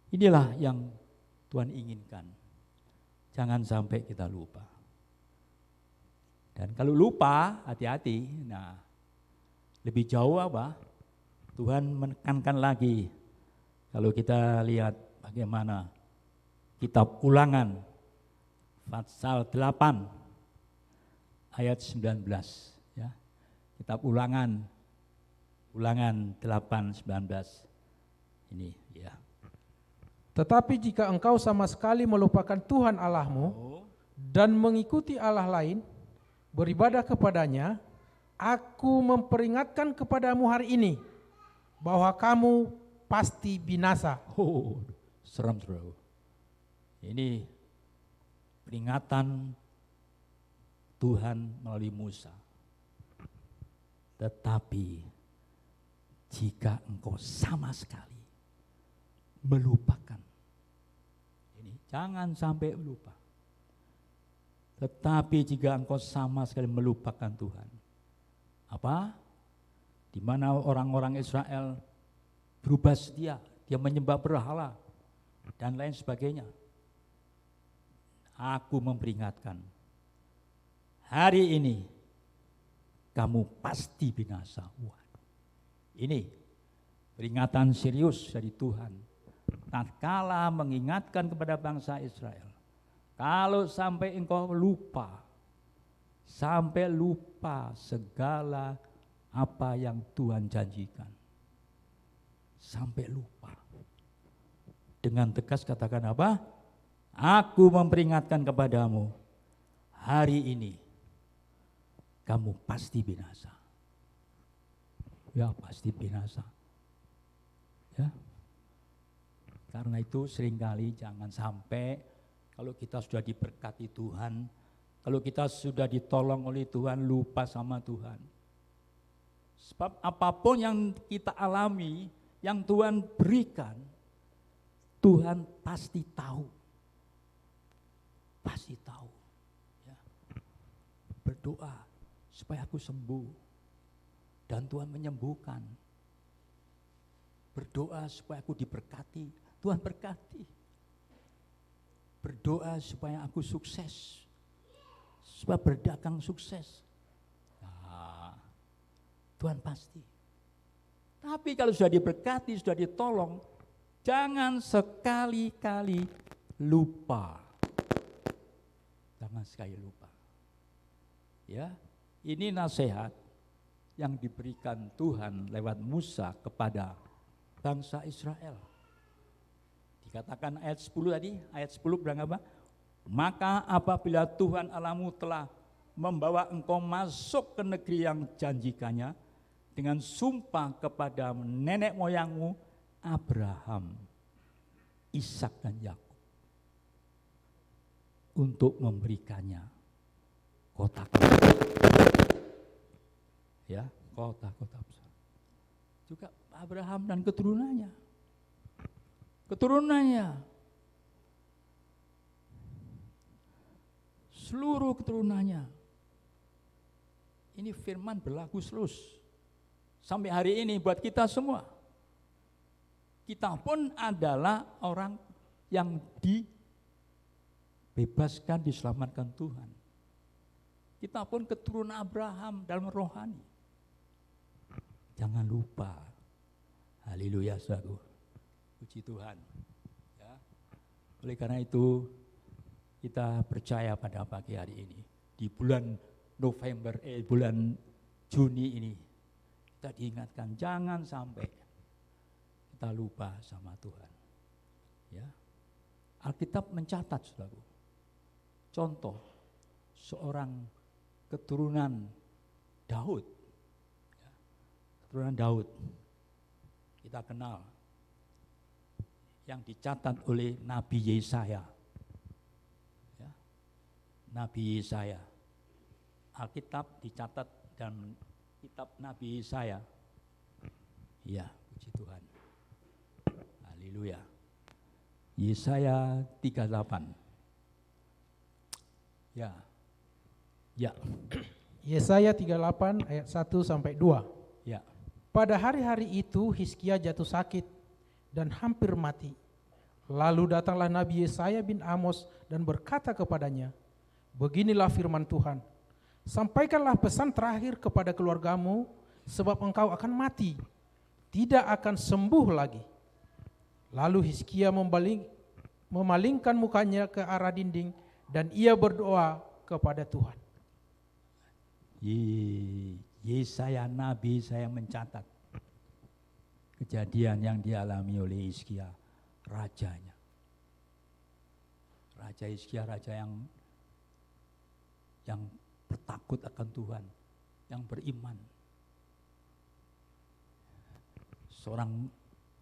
Inilah yang Tuhan inginkan. Jangan sampai kita lupa. Dan kalau lupa, hati-hati. Nah, lebih jauh apa? Tuhan menekankan lagi. Kalau kita lihat bagaimana kitab Ulangan pasal 8 ayat 19 ya. Kitab Ulangan 8:19 ini ya. Tetapi jika engkau sama sekali melupakan Tuhan Allahmu dan mengikuti Allah lain, beribadah kepadanya, aku memperingatkan kepadamu hari ini bahwa kamu pasti binasa. Oh, serem saudara. Ini peringatan Tuhan melalui Musa. Tetapi jika engkau sama sekali melupakan, ini jangan sampai lupa. Tetapi jika engkau sama sekali melupakan Tuhan, apa? Di mana orang-orang Israel berubah setia, dia menyembah berhala dan lain sebagainya. Aku memperingatkan, hari ini kamu pasti binasa. Wah, ini peringatan serius dari Tuhan. Tatkala mengingatkan kepada bangsa Israel, kalau sampai engkau lupa, sampai lupa segala apa yang Tuhan janjikan, sampai lupa. Dengan tegas katakan apa? Aku memperingatkan kepadamu, hari ini kamu pasti binasa. Ya, pasti binasa. Ya. Karena itu seringkali jangan sampai kalau kita sudah diberkati Tuhan, kalau kita sudah ditolong oleh Tuhan, lupa sama Tuhan. Sebab apapun yang kita alami, yang Tuhan berikan, Tuhan pasti tahu. Pasti tahu. Ya. Berdoa supaya aku sembuh. Dan Tuhan menyembuhkan. Berdoa supaya aku diberkati. Tuhan berkati. Berdoa supaya aku sukses. Supaya berdagang sukses. Nah, Tuhan pasti. Tapi kalau sudah diberkati, sudah ditolong, jangan sekali-kali lupa. Jangan sekali lupa. Ya, ini nasihat yang diberikan Tuhan lewat Musa kepada bangsa Israel. Dikatakan ayat 10 tadi, ayat 10 bilang apa? Maka apabila Tuhan Allahmu telah membawa engkau masuk ke negeri yang janjikannya dengan sumpah kepada nenek moyangmu Abraham, Ishak dan Yakub untuk memberikannya kota-kota. Ya, kota-kota besar. Juga Abraham dan keturunannya. Seluruh keturunannya. Ini firman berlaku terus. Sampai hari ini buat kita semua. Kita pun adalah orang yang dibebaskan, diselamatkan Tuhan. Kita pun keturunan Abraham dalam rohani. Jangan lupa. Haleluya, saudara. Puji Tuhan. Ya. Oleh karena itu, kita percaya pada pagi hari ini. Di bulan bulan Juni ini, kita diingatkan jangan sampai kita lupa sama Tuhan. Ya. Alkitab mencatat, saudara. Contoh, seorang keturunan Daud. Ya. Keturunan Daud. Kita kenal. Yang dicatat oleh Nabi Yesaya. Ya. Nabi Yesaya. Alkitab dicatat dan kitab Nabi Yesaya. Ya, puji Tuhan. Haleluya. Yesaya 38. Ya. Ya. Yesaya 38 ayat 1 sampai 2. Ya. Pada hari-hari itu Hizkia jatuh sakit dan hampir mati. Lalu datanglah Nabi Yesaya bin Amos dan berkata kepadanya, beginilah firman Tuhan, sampaikanlah pesan terakhir kepada keluargamu, sebab engkau akan mati, tidak akan sembuh lagi. Lalu Hizkia memalingkan mukanya ke arah dinding dan ia berdoa kepada Tuhan. Yesaya Nabi saya mencatat kejadian yang dialami oleh Hizkia, rajanya. Raja Hizkia, raja yang bertakut akan Tuhan, yang beriman. Seorang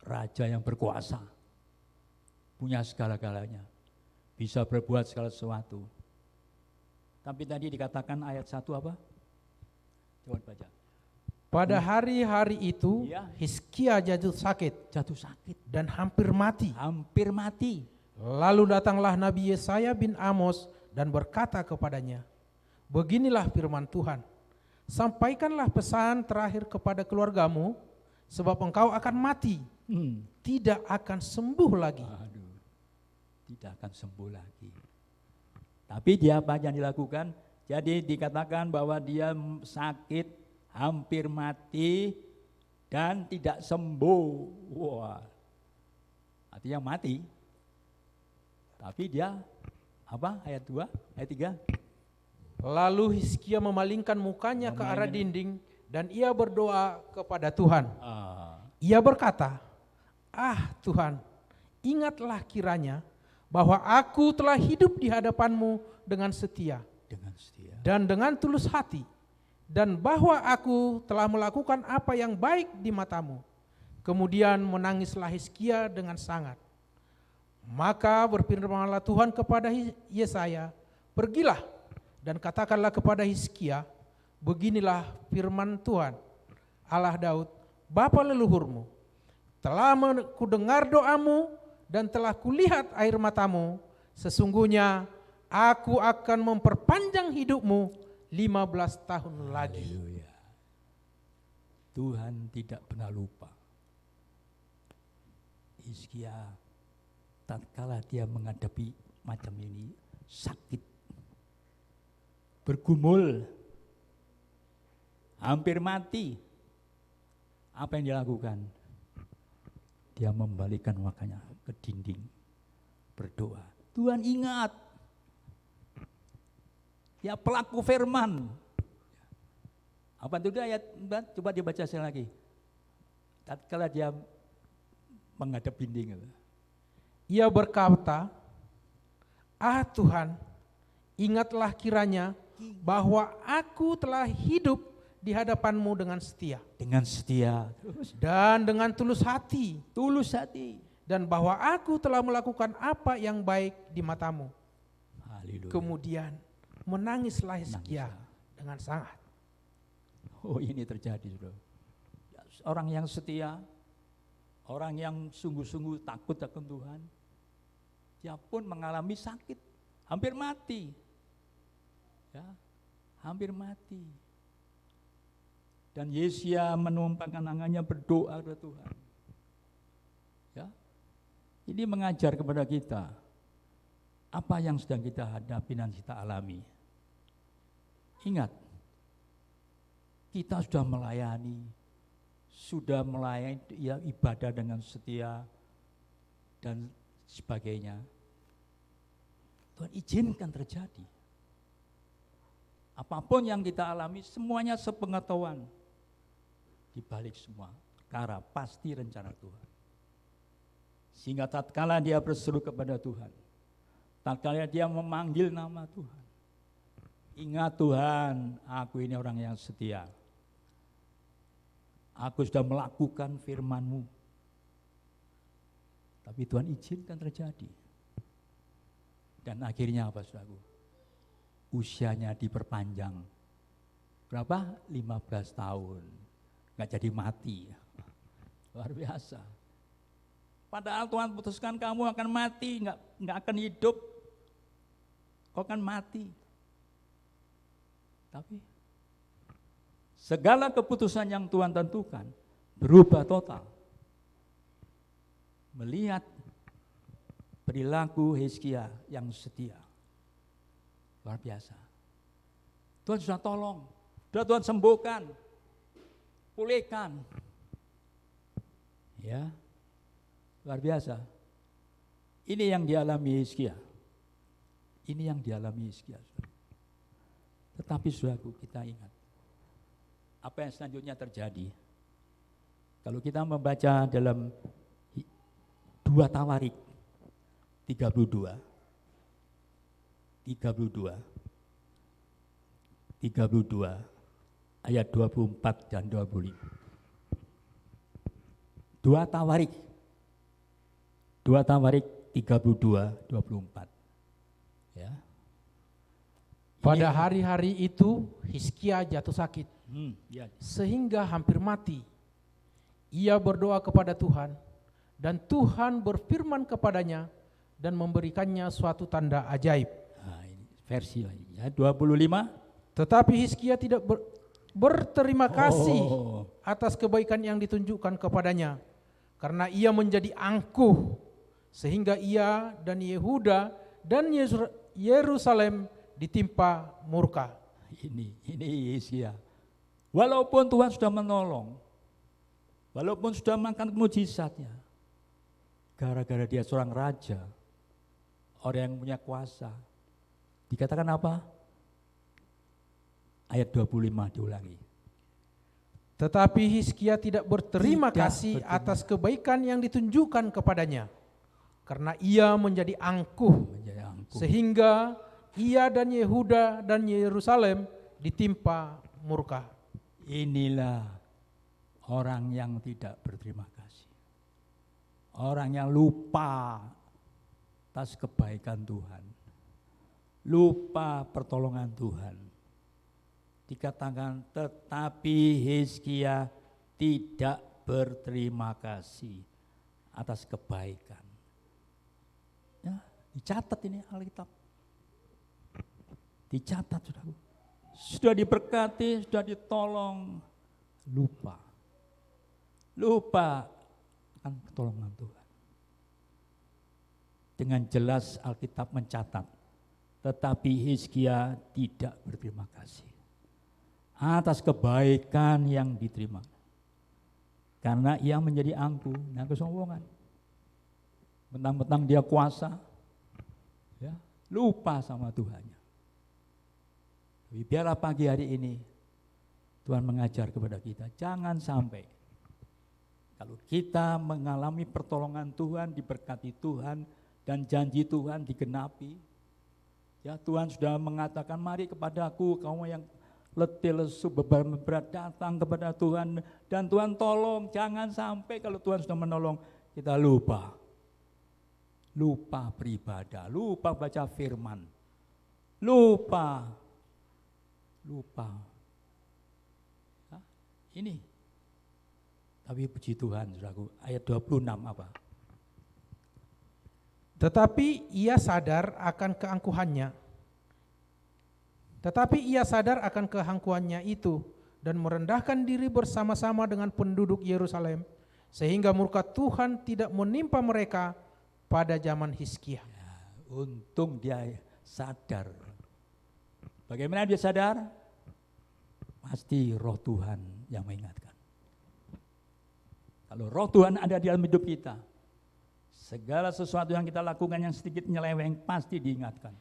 raja yang berkuasa, punya segala-galanya, bisa berbuat segala sesuatu. Tapi tadi dikatakan ayat 1 apa? Coba baca. Pada hari-hari itu Iya. Hizkia jatuh sakit Jatuh sakit, dan hampir mati. hampir mati. Lalu datanglah Nabi Yesaya bin Amos dan berkata kepadanya, beginilah firman Tuhan, sampaikanlah pesan terakhir kepada keluargamu, sebab engkau akan mati, tidak akan sembuh lagi. Aduh, tidak akan sembuh lagi. Tapi dia apa yang dilakukan? Jadi dikatakan bahwa dia sakit, hampir mati, dan tidak sembuh. Wah, artinya mati. Tapi dia apa? Ayat 2, ayat 3. Lalu Hizkia memalingkan mukanya ke arah dinding dan ia berdoa kepada Tuhan. Ia berkata, ah Tuhan, ingatlah kiranya bahwa aku telah hidup di hadapan-Mu dengan setia dan dengan tulus hati, dan bahwa aku telah melakukan apa yang baik di mata-Mu. Kemudian menangislah Hizkia dengan sangat. Maka berfirmanlah Tuhan kepada Yesaya, pergilah dan katakanlah kepada Hizkia, beginilah firman Tuhan, Allah Daud, bapa leluhurmu, telah kudengar doamu dan telah kulihat air matamu, sesungguhnya aku akan memperpanjang hidupmu 15 tahun lagi. Haleluya. Tuhan tidak pernah lupa. Hizkia tatkala dia menghadapi macam ini, sakit, bergumul, hampir mati, apa yang dilakukan? Dia membalikkan mukanya ke dinding, berdoa. Tuhan ingat, dia pelaku firman. Apa itu ayat? Coba dibaca sekali lagi. Tatkala dia menghadap dinding. Ia berkata, ah Tuhan, ingatlah kiranya bahwa aku telah hidup di hadapan-Mu dengan setia. Dengan setia. Dan dengan tulus hati. Tulus hati. Dan bahwa aku telah melakukan apa yang baik di mata-Mu. Haleluya. Kemudian menangislah Hizkia dengan sangat. Oh, ini terjadi, Saudara. Orang yang setia, orang yang sungguh-sungguh takut akan Tuhan, dia pun mengalami sakit, hampir mati. Ya, hampir mati. Dan Yesaya menumpangkan tangannya berdoa kepada Tuhan. Ya, ini mengajar kepada kita apa yang sedang kita hadapi dan kita alami. Ingat, kita sudah melayani ya, ibadah dengan setia dan sebagainya. Tuhan izinkan terjadi. Apapun yang kita alami, semuanya sepengetahuan. Di balik semua perkara pasti rencana Tuhan. Sehingga tatkala dia berseru kepada Tuhan, tatkala dia memanggil nama Tuhan, ingat Tuhan, aku ini orang yang setia. Aku sudah melakukan firman-Mu. Tapi Tuhan izinkan terjadi. Dan akhirnya apa, saudaraku? Usianya diperpanjang. Berapa? 15 tahun. Nggak jadi mati. Luar biasa. Padahal Tuhan putuskan kamu akan mati, nggak akan hidup. Kau akan mati. Tapi segala keputusan yang Tuhan tentukan berubah total. Melihat perilaku Hizkia yang setia. Luar biasa. Tuhan sudah tolong, sudah Tuhan sembuhkan, pulihkan. Ya, luar biasa. Ini yang dialami Hizkia. Ini yang dialami Hizkia. Tetapi saudaraku, kita ingat apa yang selanjutnya terjadi. Kalau kita membaca dalam 2 Tawarik 32 ayat 24 dan 25. 2 Tawarik 32:24. Ya. Pada hari-hari itu Hizkia jatuh sakit Ya. sehingga hampir mati. Ia berdoa kepada Tuhan dan Tuhan berfirman kepadanya dan memberikannya suatu tanda ajaib. Nah, ini versi lagi ya 25. Tetapi Hizkia tidak berterima kasih Oh. atas kebaikan yang ditunjukkan kepadanya, karena ia menjadi angkuh, sehingga ia dan Yehuda dan Yerusalem ditimpa murka. Ini Hizkia. Walaupun Tuhan sudah menolong, walaupun sudah makan mujizatnya, gara-gara dia seorang raja, orang yang punya kuasa, dikatakan apa? Ayat 25 diulangi. Tetapi Hizkia tidak berterima Tidak kasih berterima. atas kebaikan yang ditunjukkan kepadanya, karena ia menjadi angkuh, Menjadi angkuh. sehingga ia dan Yehuda dan Yerusalem ditimpa murka. Inilah orang yang tidak berterima kasih. Orang yang lupa atas kebaikan Tuhan. Lupa pertolongan Tuhan. Dikatakan tetapi Hizkia tidak berterima kasih atas kebaikan. Ya, dicatat ini Alkitab. Dicatat saudaraku. Sudah diberkati, sudah ditolong, lupa akan pertolongan Tuhan. Dengan jelas Alkitab mencatat, tetapi Hizkia tidak berterima kasih atas kebaikan yang diterima, karena ia menjadi angkuh dan kesombongan. Mentang-mentang dia kuasa, ya, lupa sama Tuhannya. Tapi biarlah pagi hari ini Tuhan mengajar kepada kita, jangan sampai kalau kita mengalami pertolongan Tuhan, diberkati Tuhan, dan janji Tuhan digenapi. Ya, Tuhan sudah mengatakan, mari kepadaku kamu yang letih lesu beban berat, datang kepada Tuhan, dan Tuhan tolong. Jangan sampai kalau Tuhan sudah menolong kita lupa beribadah, lupa baca firman, lupa. Ya, ini. Tapi puji Tuhan, saudaraku, ayat 26 apa? Tetapi ia sadar akan keangkuhannya itu dan merendahkan diri bersama-sama dengan penduduk Yerusalem, sehingga murka Tuhan tidak menimpa mereka pada zaman Hizkia. Ya, untung dia sadar. Bagaimana dia sadar? Pasti roh Tuhan yang mengingatkan. Kalau roh Tuhan ada di dalam hidup kita, segala sesuatu yang kita lakukan yang sedikit nyeleweng pasti diingatkan.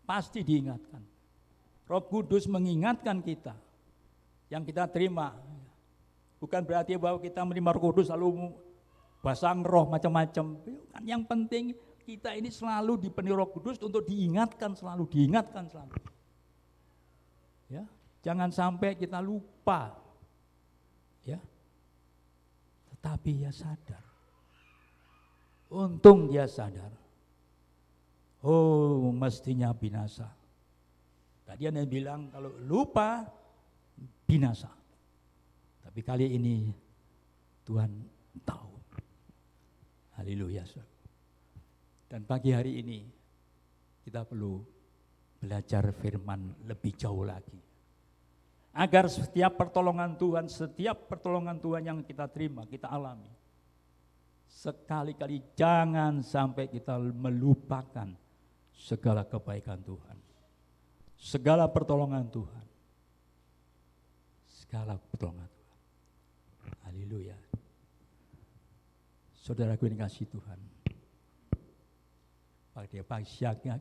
Pasti diingatkan. Roh Kudus mengingatkan kita. Yang kita terima. Bukan berarti bahwa kita menerima Roh Kudus lalu basang roh macam-macam. Yang penting kita ini selalu dipenuhi Roh Kudus untuk diingatkan selalu. Ya, jangan sampai kita lupa. Ya. Tetapi dia sadar. Untung dia sadar. Oh, mestinya binasa. Tadi Anda bilang kalau lupa binasa. Tapi kali ini Tuhan tahu. Haleluya. Dan pagi hari ini kita perlu belajar firman lebih jauh lagi. Agar setiap pertolongan Tuhan yang kita terima, kita alami, Sekali-kali jangan sampai kita melupakan segala kebaikan Tuhan, segala pertolongan Tuhan, segala pertolongan Tuhan. Haleluya. Saudaraku yang dikasihi Tuhan, pada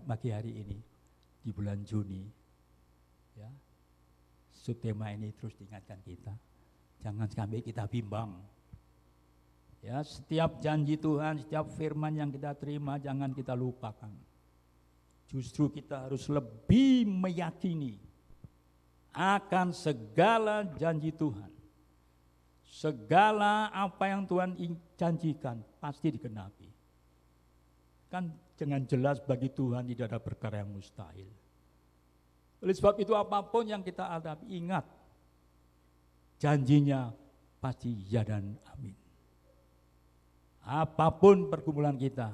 pagi hari ini di bulan Juni, ya, subtema ini terus diingatkan kita, jangan sampai kita bimbang. Ya, setiap janji Tuhan, setiap firman yang kita terima jangan kita lupakan. Justru kita harus lebih meyakini akan segala janji Tuhan. Segala apa yang Tuhan janjikan pasti digenapi. Kan dengan jelas bagi Tuhan tidak ada perkara yang mustahil. Oleh sebab itu apapun yang kita hadapi, ingat janjinya pasti ya dan amin. Apapun pergumulan kita,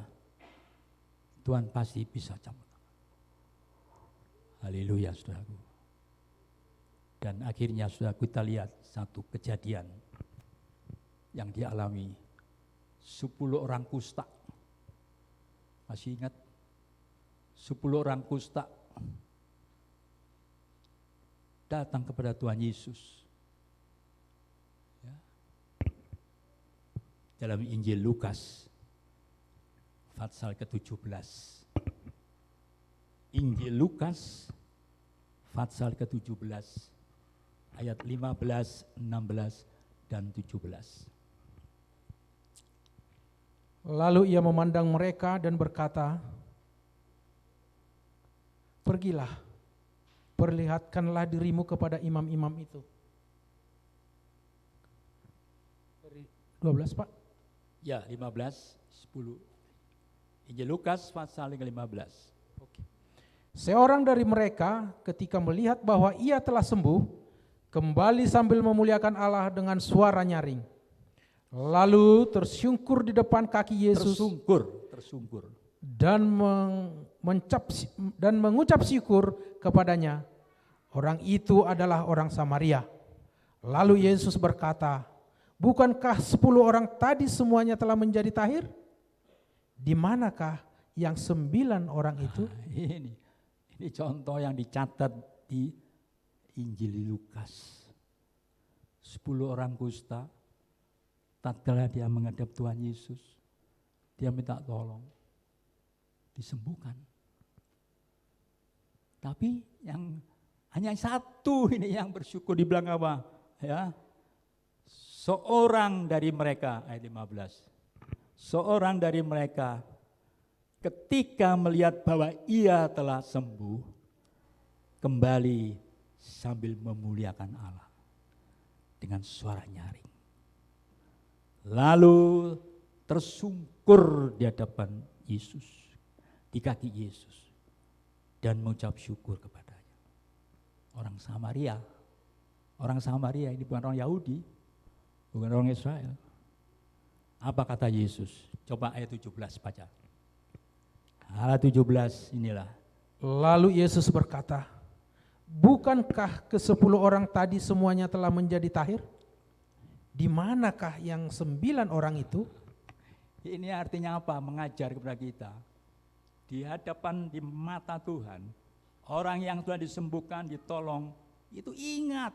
Tuhan pasti bisa campur tangan. Haleluya, saudaraku. Dan akhirnya sudah kita lihat satu kejadian yang dialami 10 orang kusta. Masih ingat? 10 orang kusta datang kepada Tuhan Yesus. Dalam Injil Lukas pasal ke-17. Injil Lukas pasal ke-17 ayat 15, 16 dan 17. Lalu ia memandang mereka dan berkata, "Pergilah, perlihatkanlah dirimu kepada imam-imam itu." Dari 12, Pak. Ya, 15, 10. Injil Lukas pasal ke-15. Seorang dari mereka ketika melihat bahwa ia telah sembuh, kembali sambil memuliakan Allah dengan suara nyaring. Lalu tersungkur di depan kaki Yesus Tersungkur. dan mengucap syukur kepadanya. Orang itu adalah orang Samaria. Lalu Yesus berkata, "Bukankah 10 orang tadi semuanya telah menjadi tahir? Di manakah yang 9 orang itu?" Ini contoh yang dicatat di Injil Lukas. 10 orang kusta, tatkala dia menghadap Tuhan Yesus, dia minta tolong, disembuhkan. Tapi yang hanya satu ini yang bersyukur, di belakang apa? Ya. Seorang dari mereka, ayat 15. Seorang dari mereka ketika melihat bahwa ia telah sembuh, kembali sambil memuliakan Allah dengan suara nyaring. Lalu tersungkur di hadapan Yesus, di kaki Yesus, dan mengucap syukur kepadanya. Orang Samaria ini bukan orang Yahudi, bukan orang Israel. Apa kata Yesus? Coba ayat 17 baca. Ayat 17 inilah. Lalu Yesus berkata, "Bukankah ke-10 orang tadi semuanya telah menjadi tahir? Di manakah yang 9 orang itu?" Ini artinya apa? Mengajar kepada kita. Di hadapan, di mata Tuhan, orang yang telah disembuhkan, ditolong, itu ingat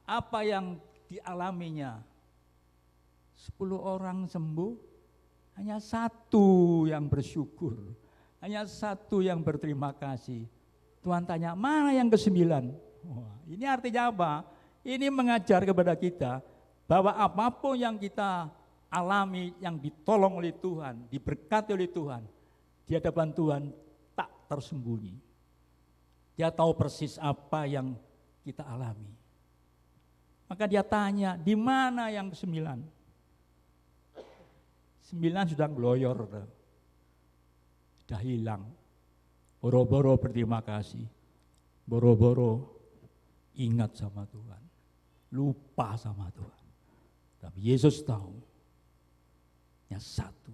apa yang dialaminya. 10 orang sembuh, hanya satu yang bersyukur, hanya satu yang berterima kasih. Tuhan tanya, mana yang ke-9? Wah, ini artinya apa? Ini mengajar kepada kita bahwa apapun yang kita alami, yang ditolong oleh Tuhan, diberkati oleh Tuhan, di hadapan Tuhan tak tersembunyi. Dia tahu persis apa yang kita alami. Maka dia tanya, di mana yang ke-9? 9 sudah ngeloyor, sudah hilang. Boro-boro berterima kasih, boro-boro ingat sama Tuhan, lupa sama Tuhan. Tapi Yesus tahu, hanya satu.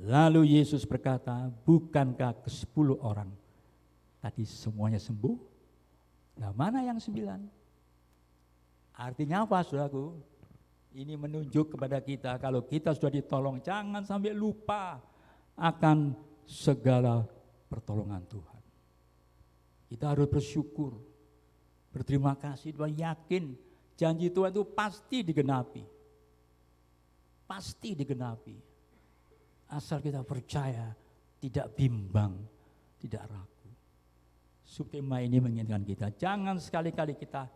Lalu Yesus berkata, bukankah ke-10 orang tadi semuanya sembuh? Nah, mana yang 9? Artinya apa, saudaraku? Ini menunjuk kepada kita kalau kita sudah ditolong, jangan sampai lupa akan segala pertolongan Tuhan. Kita harus bersyukur, berterima kasih, dan yakin janji Tuhan itu pasti digenapi. Pasti digenapi. Asal kita percaya, tidak bimbang, tidak ragu. Subtema ini mengingatkan kita, jangan sekali-kali kita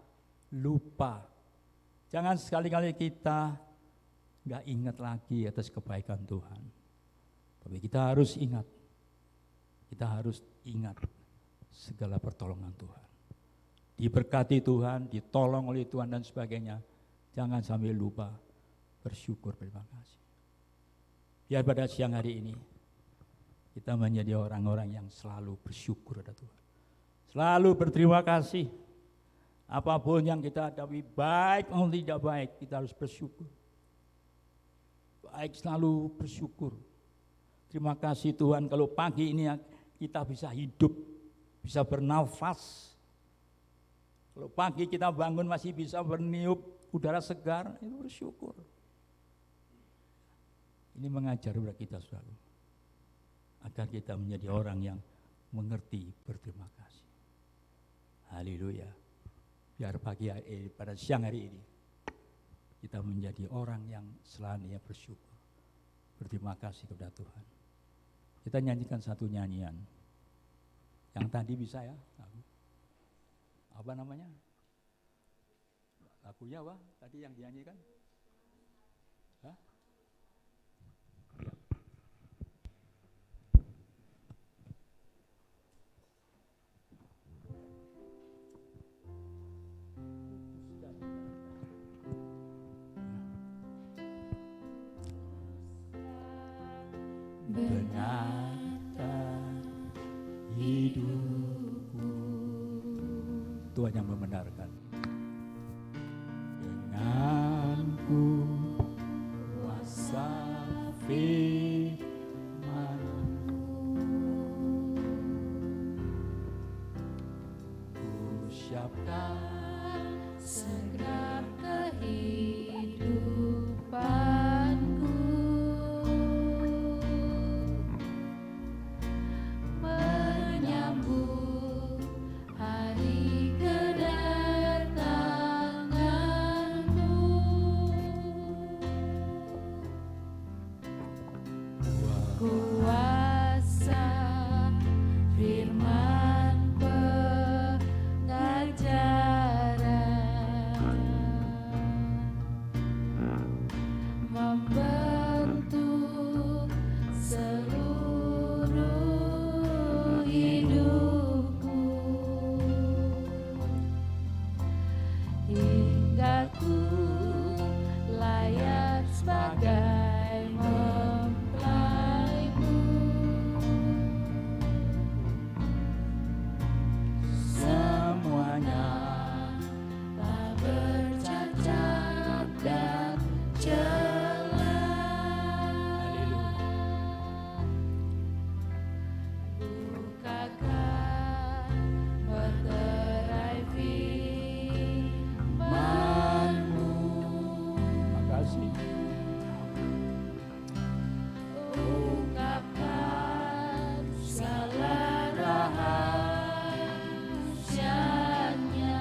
lupa. Jangan sekali-kali kita nggak ingat lagi atas kebaikan Tuhan. Tapi kita harus ingat segala pertolongan Tuhan. Diberkati Tuhan, ditolong oleh Tuhan dan sebagainya. Jangan sampai lupa bersyukur, terima kasih. Biar pada siang hari ini kita menjadi orang-orang yang selalu bersyukur kepada Tuhan. Selalu berterima kasih. Apapun yang kita hadapi, baik maupun tidak baik, kita harus bersyukur. Baik, selalu bersyukur. Terima kasih Tuhan kalau pagi ini kita bisa hidup, bisa bernafas. Kalau pagi kita bangun masih bisa berniup udara segar, itu bersyukur. Ini mengajar kepada kita selalu, agar kita menjadi orang yang mengerti berterima kasih. Haleluya. Biar pada siang hari ini kita menjadi orang yang selalu bersyukur, berterima kasih kepada Tuhan. Kita nyanyikan satu nyanyian yang tadi bisa ya, apa namanya? Lagunya apa? Tadi yang dinyanyikan? Hah? Benarkah hidupku, Tuhan yang membenarkan. Denganku kuasa firman-Mu, ku siapkan segenap kehidupanku, menyambut hari kedatangan-Mu. Kuasa firman pengajaran membentuk seluruh hidupku, hingga ku layak sebagai mempelai-Mu. semuanya Tak bercacat dan celah. Bukakan meterai firman-Mu, makasih. ungkapkan segala rahasianya,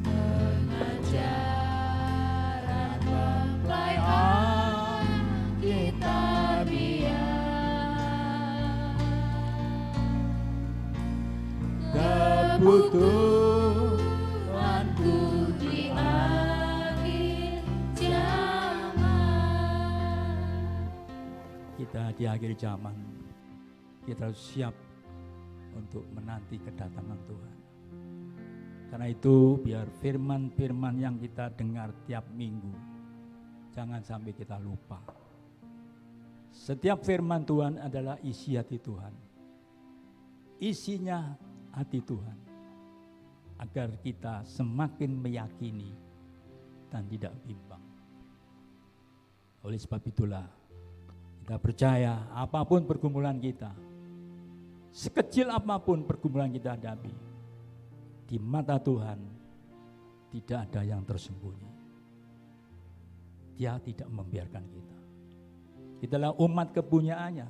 pengajaran mempelai Alkitabiah, kebutuhanku di akhir zaman. Kita di akhir zaman, kita harus siap untuk menanti kedatangan Tuhan. Karena itu biar firman-firman yang kita dengar tiap minggu, jangan sampai kita lupa. Setiap firman Tuhan adalah isi hati Tuhan. Isinya hati Tuhan. Agar kita semakin meyakini dan tidak bimbang. Oleh sebab itulah, kita percaya apapun pergumulan kita, sekecil apapun pergumulan kita hadapi, di mata Tuhan tidak ada yang tersembunyi. Dia tidak membiarkan kita. Kita adalah umat kepunyaannya.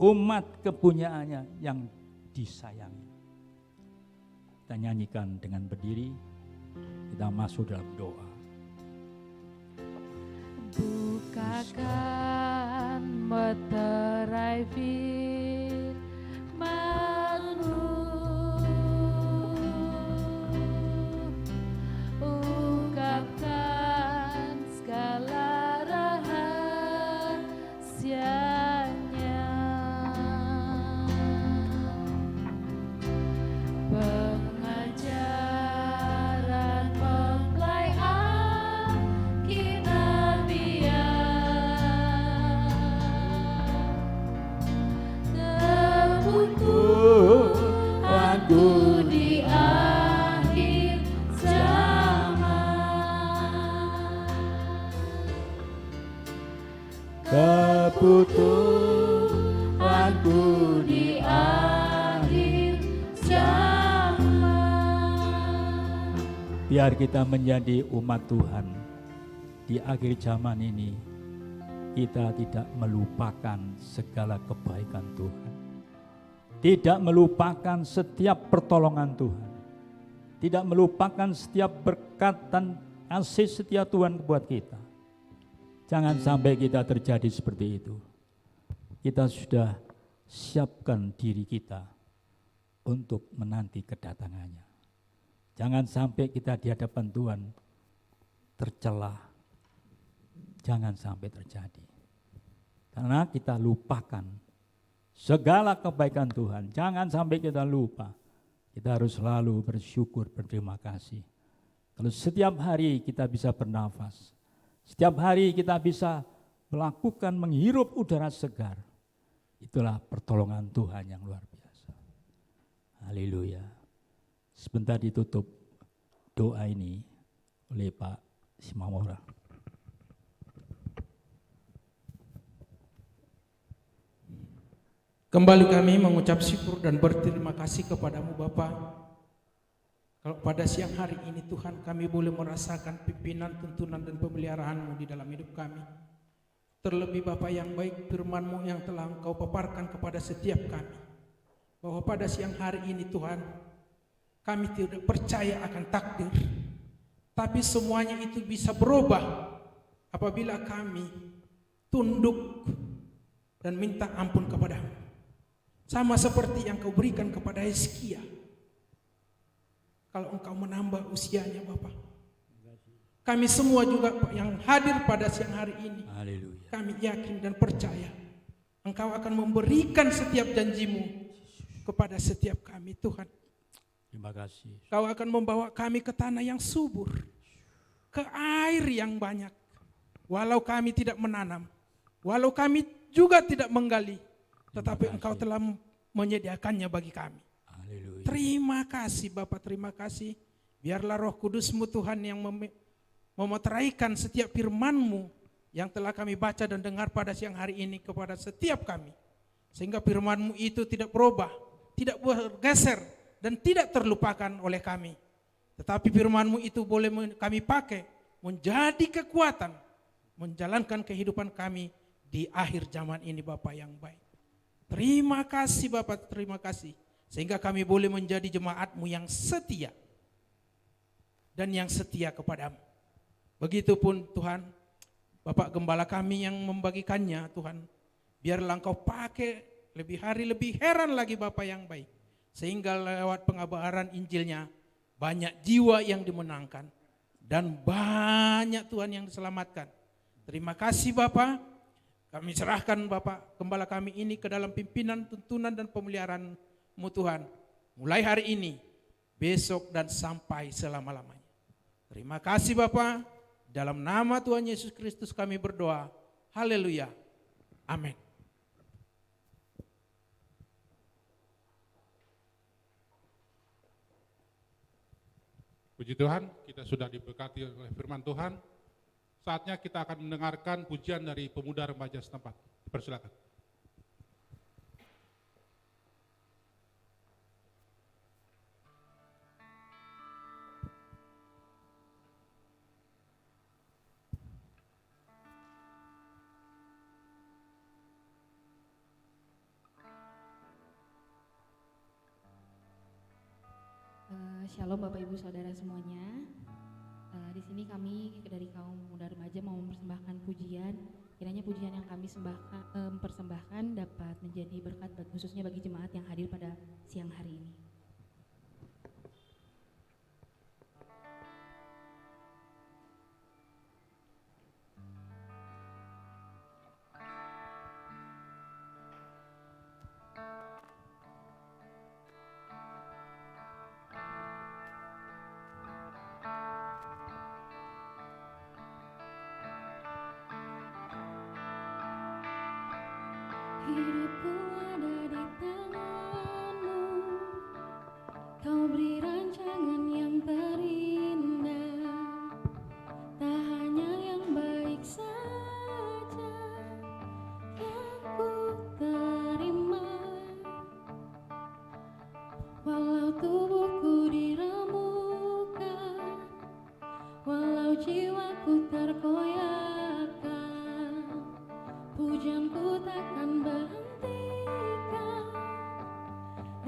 Umat kepunyaannya yang disayangi. Kita nyanyikan dengan berdiri, kita masuk dalam doa. Bukakan meterai firman-Mu, ungkapkan segala rahasianya. Pengajaran mempelai kebutuhanku di akhir zaman. Kebutuhanku di akhir zaman. Biar kita menjadi umat Tuhan di akhir zaman ini, kita tidak melupakan segala kebaikan Tuhan. Tidak melupakan setiap pertolongan Tuhan. Tidak melupakan setiap berkat dan kasih setia Tuhan buat kita. Jangan sampai kita terjadi seperti itu. Kita sudah siapkan diri kita untuk menanti kedatangannya. Jangan sampai kita di hadapan Tuhan tercela. Jangan sampai terjadi. Karena kita lupakan segala kebaikan Tuhan. Jangan sampai kita lupa. Kita harus selalu bersyukur, berterima kasih. Kalau setiap hari kita bisa bernafas, setiap hari kita bisa melakukan menghirup udara segar, itulah pertolongan Tuhan yang luar biasa. Haleluya. Sebentar ditutup doa ini oleh Pak Simamora. Kembali kami mengucap syukur dan berterima kasih kepadamu Bapa. Kalau pada siang hari ini Tuhan kami boleh merasakan pimpinan, tuntunan dan pemeliharaan-Mu di dalam hidup kami. Terlebih Bapa yang baik, firman-Mu yang telah Engkau paparkan kepada setiap kami. Bahwa pada siang hari ini Tuhan, kami tidak percaya akan takdir. Tapi semuanya itu bisa berubah apabila kami tunduk dan minta ampun kepada-Mu. Sama seperti yang Kau berikan kepada Hizkia. Kalau Engkau menambah usianya Bapak. Kami semua juga yang hadir pada siang hari ini. Haleluya. Kami yakin dan percaya Engkau akan memberikan setiap janji-Mu kepada setiap kami Tuhan. Terima kasih. Kau akan membawa kami ke tanah yang subur, ke air yang banyak. Walau kami tidak menanam, walau kami juga tidak menggali, tetapi Engkau telah menyediakannya bagi kami. Haleluya. Terima kasih Bapak, terima kasih. Biarlah Roh Kudus-Mu Tuhan yang memeteraikan setiap firman-Mu yang telah kami baca dan dengar pada siang hari ini kepada setiap kami. Sehingga firman-Mu itu tidak berubah, tidak bergeser dan tidak terlupakan oleh kami. Tetapi firman-Mu itu boleh kami pakai menjadi kekuatan, menjalankan kehidupan kami di akhir zaman ini Bapak yang baik. Terima kasih Bapak, terima kasih. Sehingga kami boleh menjadi jemaat-Mu yang setia. Dan yang setia kepada-Mu. Begitupun Tuhan, Bapak Gembala kami yang membagikannya Tuhan. Biarlah Engkau pakai lebih hari lebih heran lagi Bapak yang baik. Sehingga lewat pengabaran Injilnya banyak jiwa yang dimenangkan. Dan banyak Tuhan yang diselamatkan. Terima kasih Bapak. Kami serahkan Bapak Gembala kami ini ke dalam pimpinan, tuntunan dan pemeliharaan-Mu Tuhan. Mulai hari ini, besok dan sampai selama-lamanya. Terima kasih Bapak. Dalam nama Tuhan Yesus Kristus kami berdoa. Haleluya. Amin. Puji Tuhan, kita sudah diberkati oleh firman Tuhan. Saatnya kita akan mendengarkan pujian dari pemuda remaja setempat. Persilakan. Shalom Bapak Ibu Saudara semuanya. Di sini kami dari kaum muda remaja mau mempersembahkan pujian. Kiranya pujian yang kami persembahkan dapat menjadi berkat khususnya bagi jemaat yang hadir pada siang hari ini. Hidupku ada di tangan-Mu, Kau beri rancangan yang terindah, tak hanya yang baik saja yang ku terima. Walau tubuhku diremukkan, walau jiwaku terkoyakkan, pujianku takkan berhentikan,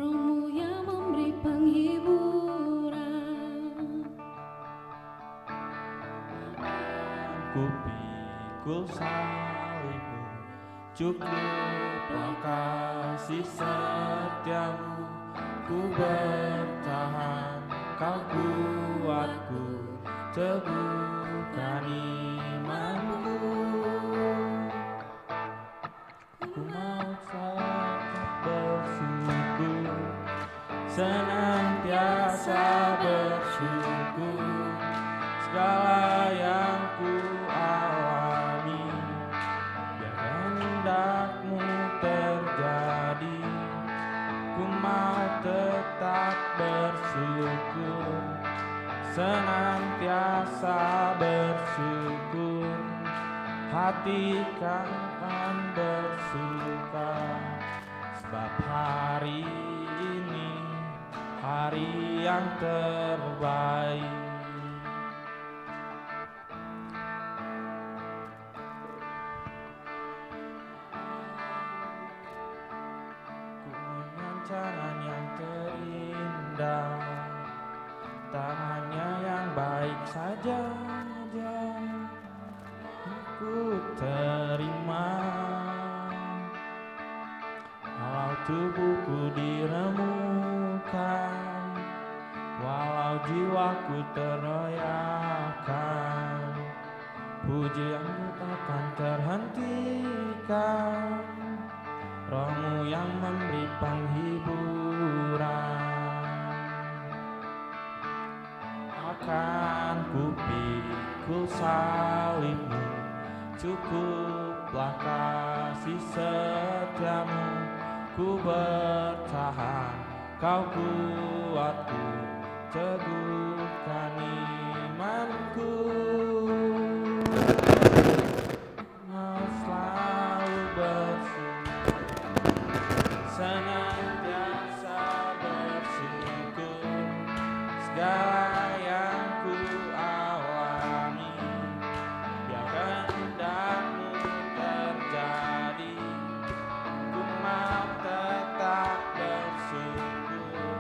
Roh-Mu yang memberi penghiburan. Ku pikul salib-Mu, cukuplah kasih setia-Mu. Ku bertahan, Kau kuatku, teguhkan imanku. Ku mau tetap bersyukur, senantiasa bersyukur. Segala yang ku alami, biar kehendak-Mu terjadi. Ku mau tetap bersyukur, senantiasa bersyukur. Hatikan akan bersuka, sebab hari ini hari yang terbaik. Ku rancangan yang terindah, tak hanya yang baik saja ku terima. Walau tubuhku diremukkan, walau jiwaku teroyakkan, pujianku takkan terhentikan, Roh-Mu yang memberi penghiburan. Akan ku pikul salib-Mu, cukuplah kasih setia-Mu. Ku bertahan, Kau kuatku, teguhkan imanku. Mau selalu bersyukur, senantiasa bersyukur. Segala yang ku alami, biar kehendak-Mu terjadi. Ku mau tetap bersyukur,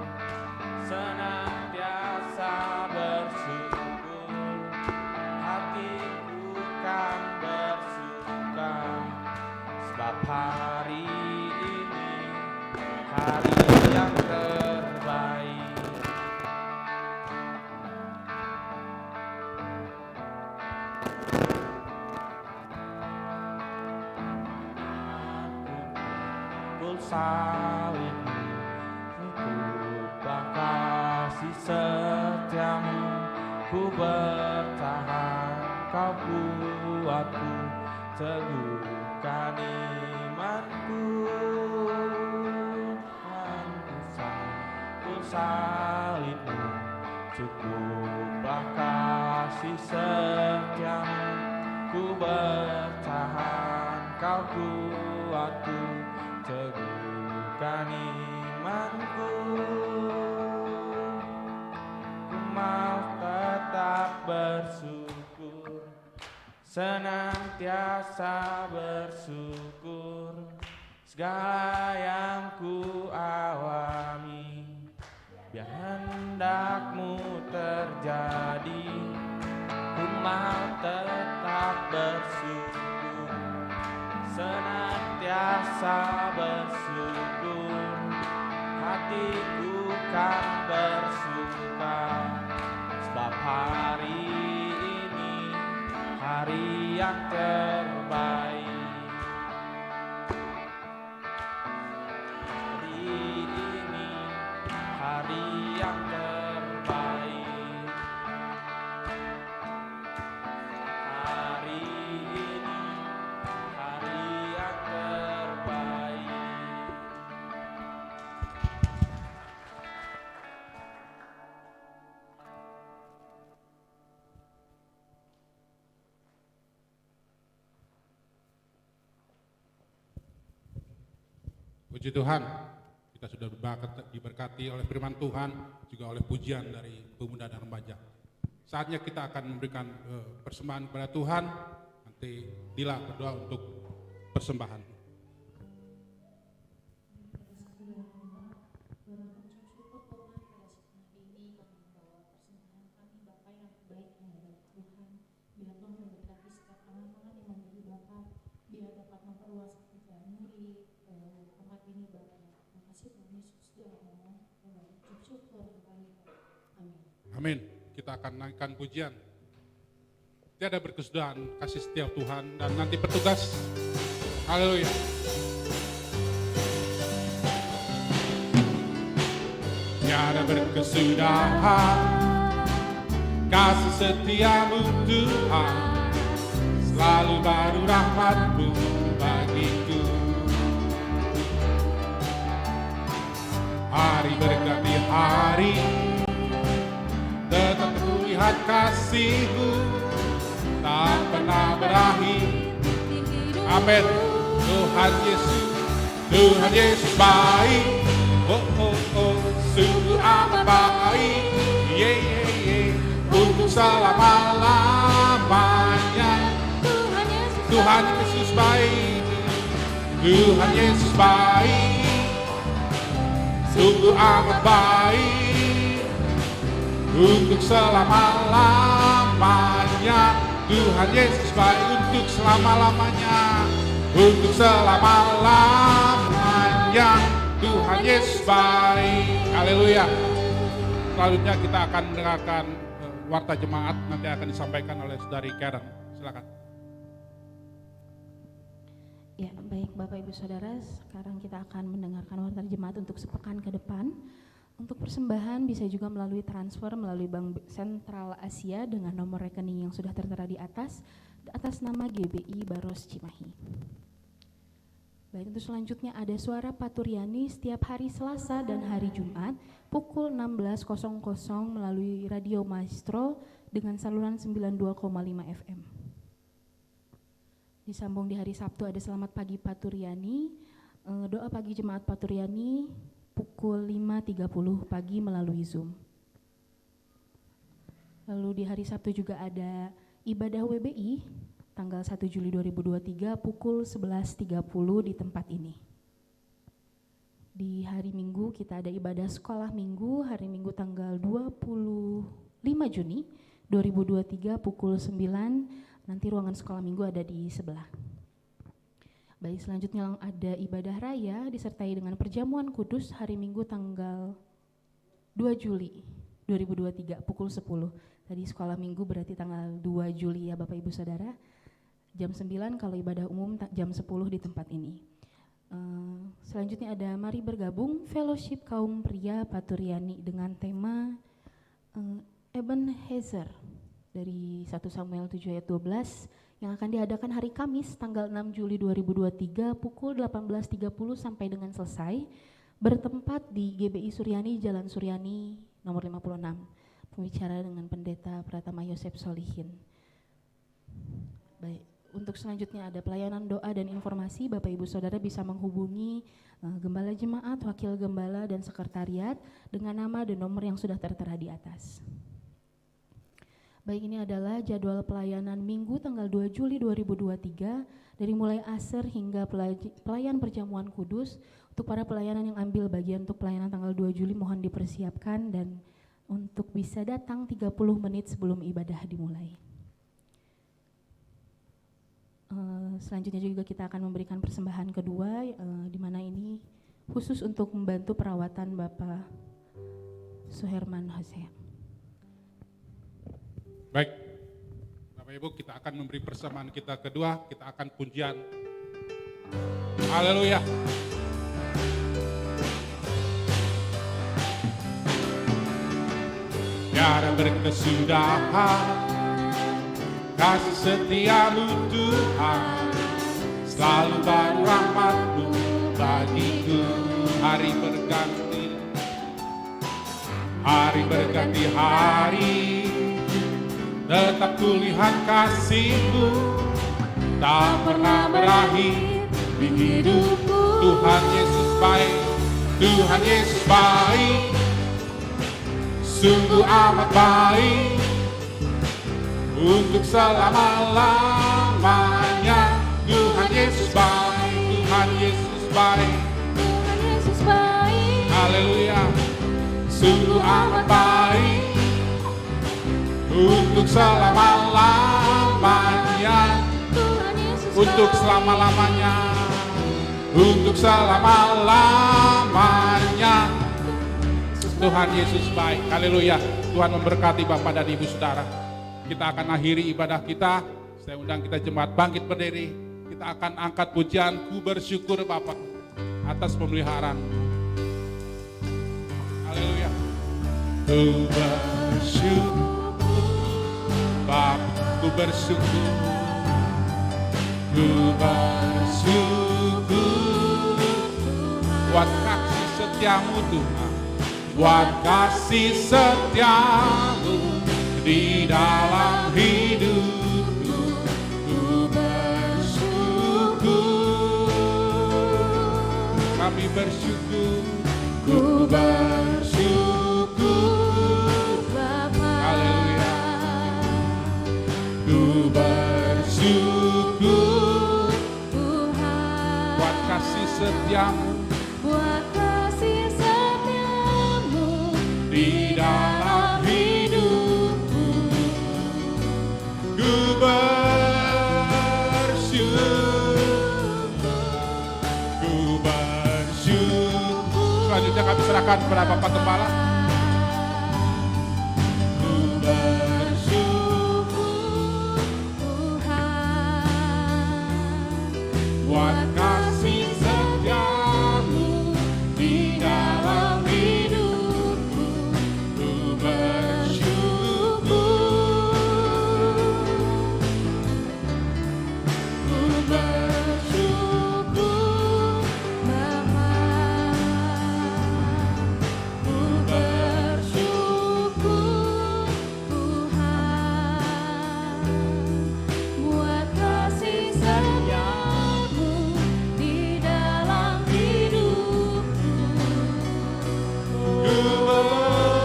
senantiasa bersyukur. Hatiku kan bersuka, sebab hari ini hari yang terbaik. Salib-Mu, cukuplah kasih setia-Mu. Ku bertahan, Kau kuatku, teguhkan imanku. Ku salib-Mu, cukuplah kasih setia-Mu. Ku bertahan, Kau kuatku, teguhkan imanku. Ku mau tetap bersyukur, senantiasa bersyukur. Segala yang ku alami, biar kehendak-Mu terjadi, ku mau tetap bersyukur, senantiasa bersyukur, hatiku kan bersuka, sebab hari ini hari yang terbaik. Hari ini hari yang terbaik. Hari ini hari yang terbaik. Puji Tuhan, kita sudah diberkati oleh firman Tuhan, juga oleh pujian dari pemuda dan remaja. Saatnya kita akan memberikan persembahan kepada Tuhan. Nanti Dila berdoa untuk persembahan. Amin. Kita akan naikkan pujian. Tiada berkesudahan kasih setia Tuhan, dan nanti petugas. Haleluya. Tiada berkesudahan kasih setiamu Tuhan, selalu baru rahmat-Mu bagiku. Hari berganti hari, tetap kulihat kasih-Mu tak pernah berakhir. Amin. Tuhan Yesus baik. Oh oh oh, sungguh amat baik. Yeah yeah yeah, untuk selama-lamanya. Tuhan Yesus baik. Tuhan Yesus baik. Sungguh amat baik. Untuk selama-lamanya. Tuhan Yesus baik untuk selama-lamanya. Untuk selama-lamanya. Tuhan Yesus baik. Haleluya. Selanjutnya kita akan mendengarkan warta jemaat, nanti akan disampaikan oleh Saudari Karen. Silakan. Ya, baik Bapak Ibu Saudara, sekarang kita akan mendengarkan warta jemaat untuk sepekan ke depan. Untuk persembahan bisa juga melalui transfer melalui Bank Sentral Asia dengan nomor rekening yang sudah tertera di atas nama GBI Baros Cimahi. Baik, untuk selanjutnya ada Suara Paturyani setiap hari Selasa dan hari Jumat pukul 16.00 melalui Radio Maestro dengan saluran 92,5 FM. Disambung di hari Sabtu ada Selamat Pagi Paturyani, doa pagi jemaat Paturyani pukul 5.30 pagi melalui Zoom. Lalu di hari Sabtu juga ada ibadah WBI tanggal 1 Juli 2023 pukul 11.30 di tempat ini. Di hari Minggu kita ada ibadah sekolah Minggu, hari Minggu tanggal 25 Juni 2023 pukul 9, nanti ruangan sekolah Minggu ada di sebelah. Baik, selanjutnya ada ibadah raya disertai dengan perjamuan kudus hari Minggu tanggal 2 Juli 2023 pukul 10. Tadi sekolah Minggu berarti tanggal 2 Juli ya Bapak Ibu Saudara. Jam 9 kalau ibadah umum jam 10 di tempat ini. Selanjutnya ada Mari Bergabung Fellowship Kaum Pria Paturyani dengan tema Ebenezer dari 1 Samuel 7 ayat 12 yang akan diadakan hari Kamis tanggal 6 Juli 2023 pukul 18.30 sampai dengan selesai, bertempat di GBI Suryani, Jalan Suryani nomor 56. Pembicara dengan Pendeta Pratama Yosef Solihin. Baik, untuk selanjutnya ada pelayanan doa dan informasi. Bapak Ibu Saudara bisa menghubungi Gembala Jemaat, Wakil Gembala dan Sekretariat dengan nama dan nomor yang sudah tertera di atas. Baik, ini adalah jadwal pelayanan Minggu tanggal 2 Juli 2023 dari mulai asar hingga pelayan perjamuan kudus. Untuk para pelayanan yang ambil bagian untuk pelayanan tanggal 2 Juli mohon dipersiapkan dan untuk bisa datang 30 menit sebelum ibadah dimulai. Selanjutnya juga kita akan memberikan persembahan kedua, di mana ini khusus untuk membantu perawatan Bapak Suherman Hosea. Baik, Bapak Ibu, kita akan memberi persembahan kita kedua, kita akan pujian. Haleluya. Tiada berkesudahan, kasih setiamu Tuhan, selalu baru rahmat-Mu bagiku. Hari berganti hari, tetap kulihat kasih-Mu, tak pernah berakhir di hidupku. Tuhan Yesus baik, Tuhan Yesus baik, sungguh amat baik, untuk selama-lamanya. Tuhan Yesus baik, Tuhan Yesus baik, Tuhan Yesus baik, haleluya. Sungguh amat baik, untuk selama-lamanya, Tuhan Yesus untuk selama-lamanya, untuk selama-lamanya. Tuhan Yesus baik, haleluya. Tuhan memberkati Bapak dan Ibu Saudara. Kita akan akhiri ibadah kita. Saya undang kita jemaat bangkit berdiri. Kita akan angkat pujian, ku bersyukur Bapak atas pemeliharaan. Haleluya. Ku bersyukur Bapak, ku bersyukur, ku bersyukur buat kasih setiamu Tuhan, buat kasih setiamu di dalam hidupku. Ku bersyukur, kami bersyukur, ku bersyukur, haleluya. Ku bersyukur buat kasih setiamu, buat kasih setiamu di dalam hidupku. Ku bersyukur. Selanjutnya kami serahkan kepada Bapak Gembala. Ku bersyukur buat kasih setiamu di dalam hidupku. Ku bersyukur, ku bersyukur Bapa, ku bersyukur Tuhan buat kasih setiamu di dalam hidupku. Ku bersyukur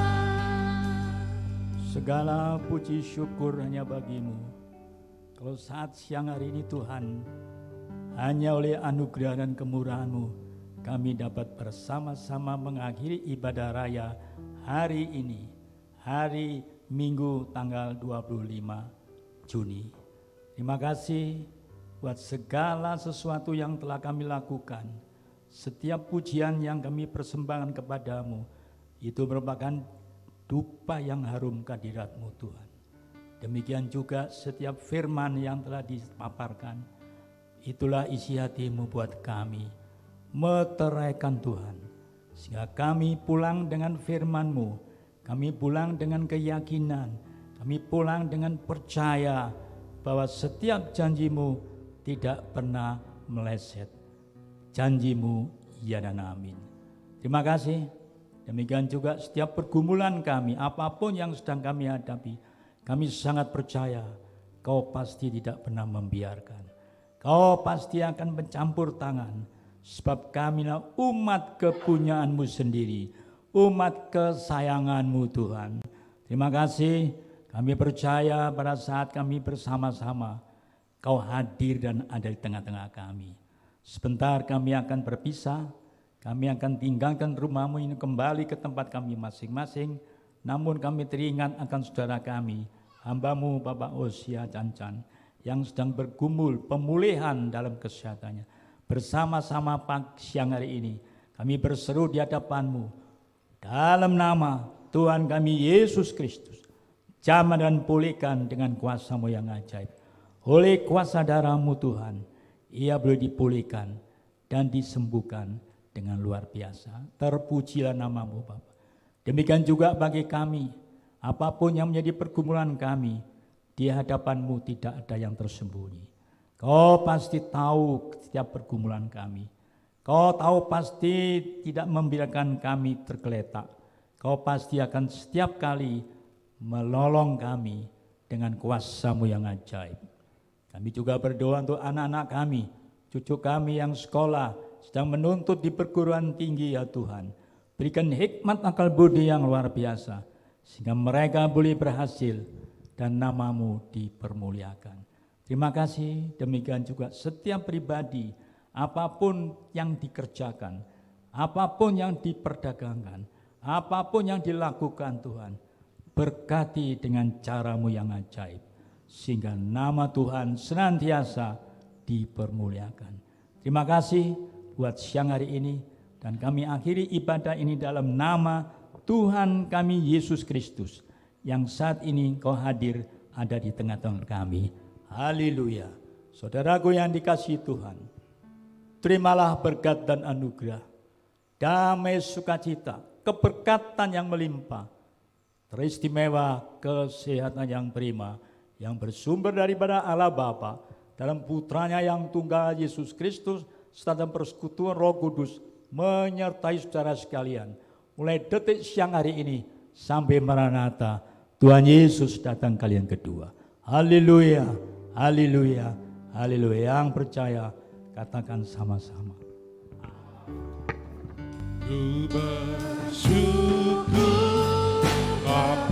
Tuhan. Segala puji syukur hanya bagi-Mu. Kalau saat siang hari ini Tuhan, hanya oleh anugerah dan kemurahan-Mu, kami dapat bersama-sama mengakhiri ibadah raya hari ini, hari Minggu tanggal 25 Juni. Terima kasih buat segala sesuatu yang telah kami lakukan. Setiap pujian yang kami persembahkan kepadamu, itu merupakan dupa yang harum kehadirat-Mu Tuhan. Demikian juga setiap firman yang telah dipaparkan, itulah isi hati-Mu buat kami. Meteraikan Tuhan, sehingga kami pulang dengan firman-Mu, kami pulang dengan keyakinan, kami pulang dengan percaya bahwa setiap janji-Mu tidak pernah meleset. Janji-Mu ya dan amin. Terima kasih. Demikian juga setiap pergumulan kami, apapun yang sedang kami hadapi, kami sangat percaya Kau pasti tidak pernah membiarkan. Kau pasti akan mencampur tangan, sebab kamilah umat kepunyaan-Mu sendiri, umat kesayangan-Mu Tuhan. Terima kasih, kami percaya pada saat kami bersama-sama, Kau hadir dan ada di tengah-tengah kami. Sebentar kami akan berpisah, kami akan tinggalkan rumahmu ini kembali ke tempat kami masing-masing. Namun kami teringat akan saudara kami, hamba-Mu Bapak Osia Cancan, yang sedang bergumul pemulihan dalam kesehatannya. Bersama-sama siang hari ini, kami berseru di hadapan-Mu, dalam nama Tuhan kami Yesus Kristus, jamah dan pulihkan dengan kuasa-Mu yang ajaib. Oleh kuasa darah-Mu Tuhan, ia boleh dipulihkan dan disembuhkan dengan luar biasa. Terpujilah nama-Mu Bapa. Demikian juga bagi kami, apapun yang menjadi pergumulan kami, di hadapan-Mu tidak ada yang tersembunyi. Kau pasti tahu setiap pergumulan kami. Kau tahu pasti tidak membiarkan kami tergeletak. Kau pasti akan setiap kali menolong kami dengan kuasa-Mu yang ajaib. Kami juga berdoa untuk anak-anak kami, cucu kami yang sekolah, sedang menuntut di perguruan tinggi ya Tuhan. Berikan hikmat akal budi yang luar biasa, sehingga mereka boleh berhasil dan nama-Mu dipermuliakan. Terima kasih, demikian juga setiap pribadi, apapun yang dikerjakan, apapun yang diperdagangkan, apapun yang dilakukan Tuhan, berkati dengan cara-Mu yang ajaib, sehingga nama Tuhan senantiasa dipermuliakan. Terima kasih buat siang hari ini, dan kami akhiri ibadah ini dalam nama Tuhan kami Yesus Kristus, yang saat ini Kau hadir ada di tengah-tengah kami. Haleluya. Saudaraku yang dikasihi Tuhan, terimalah berkat dan anugerah, damai sukacita, keberkatan yang melimpah, teristimewa kesehatan yang prima, yang bersumber daripada Allah Bapa dalam putranya yang tunggal Yesus Kristus, serta dalam persekutuan Roh Kudus menyertai saudara sekalian mulai detik siang hari ini sampai Maranatha Tuhan Yesus datang kali yang kedua. Haleluya, haleluya, haleluya. Yang percaya katakan sama-sama. Ku bersyukur Bapa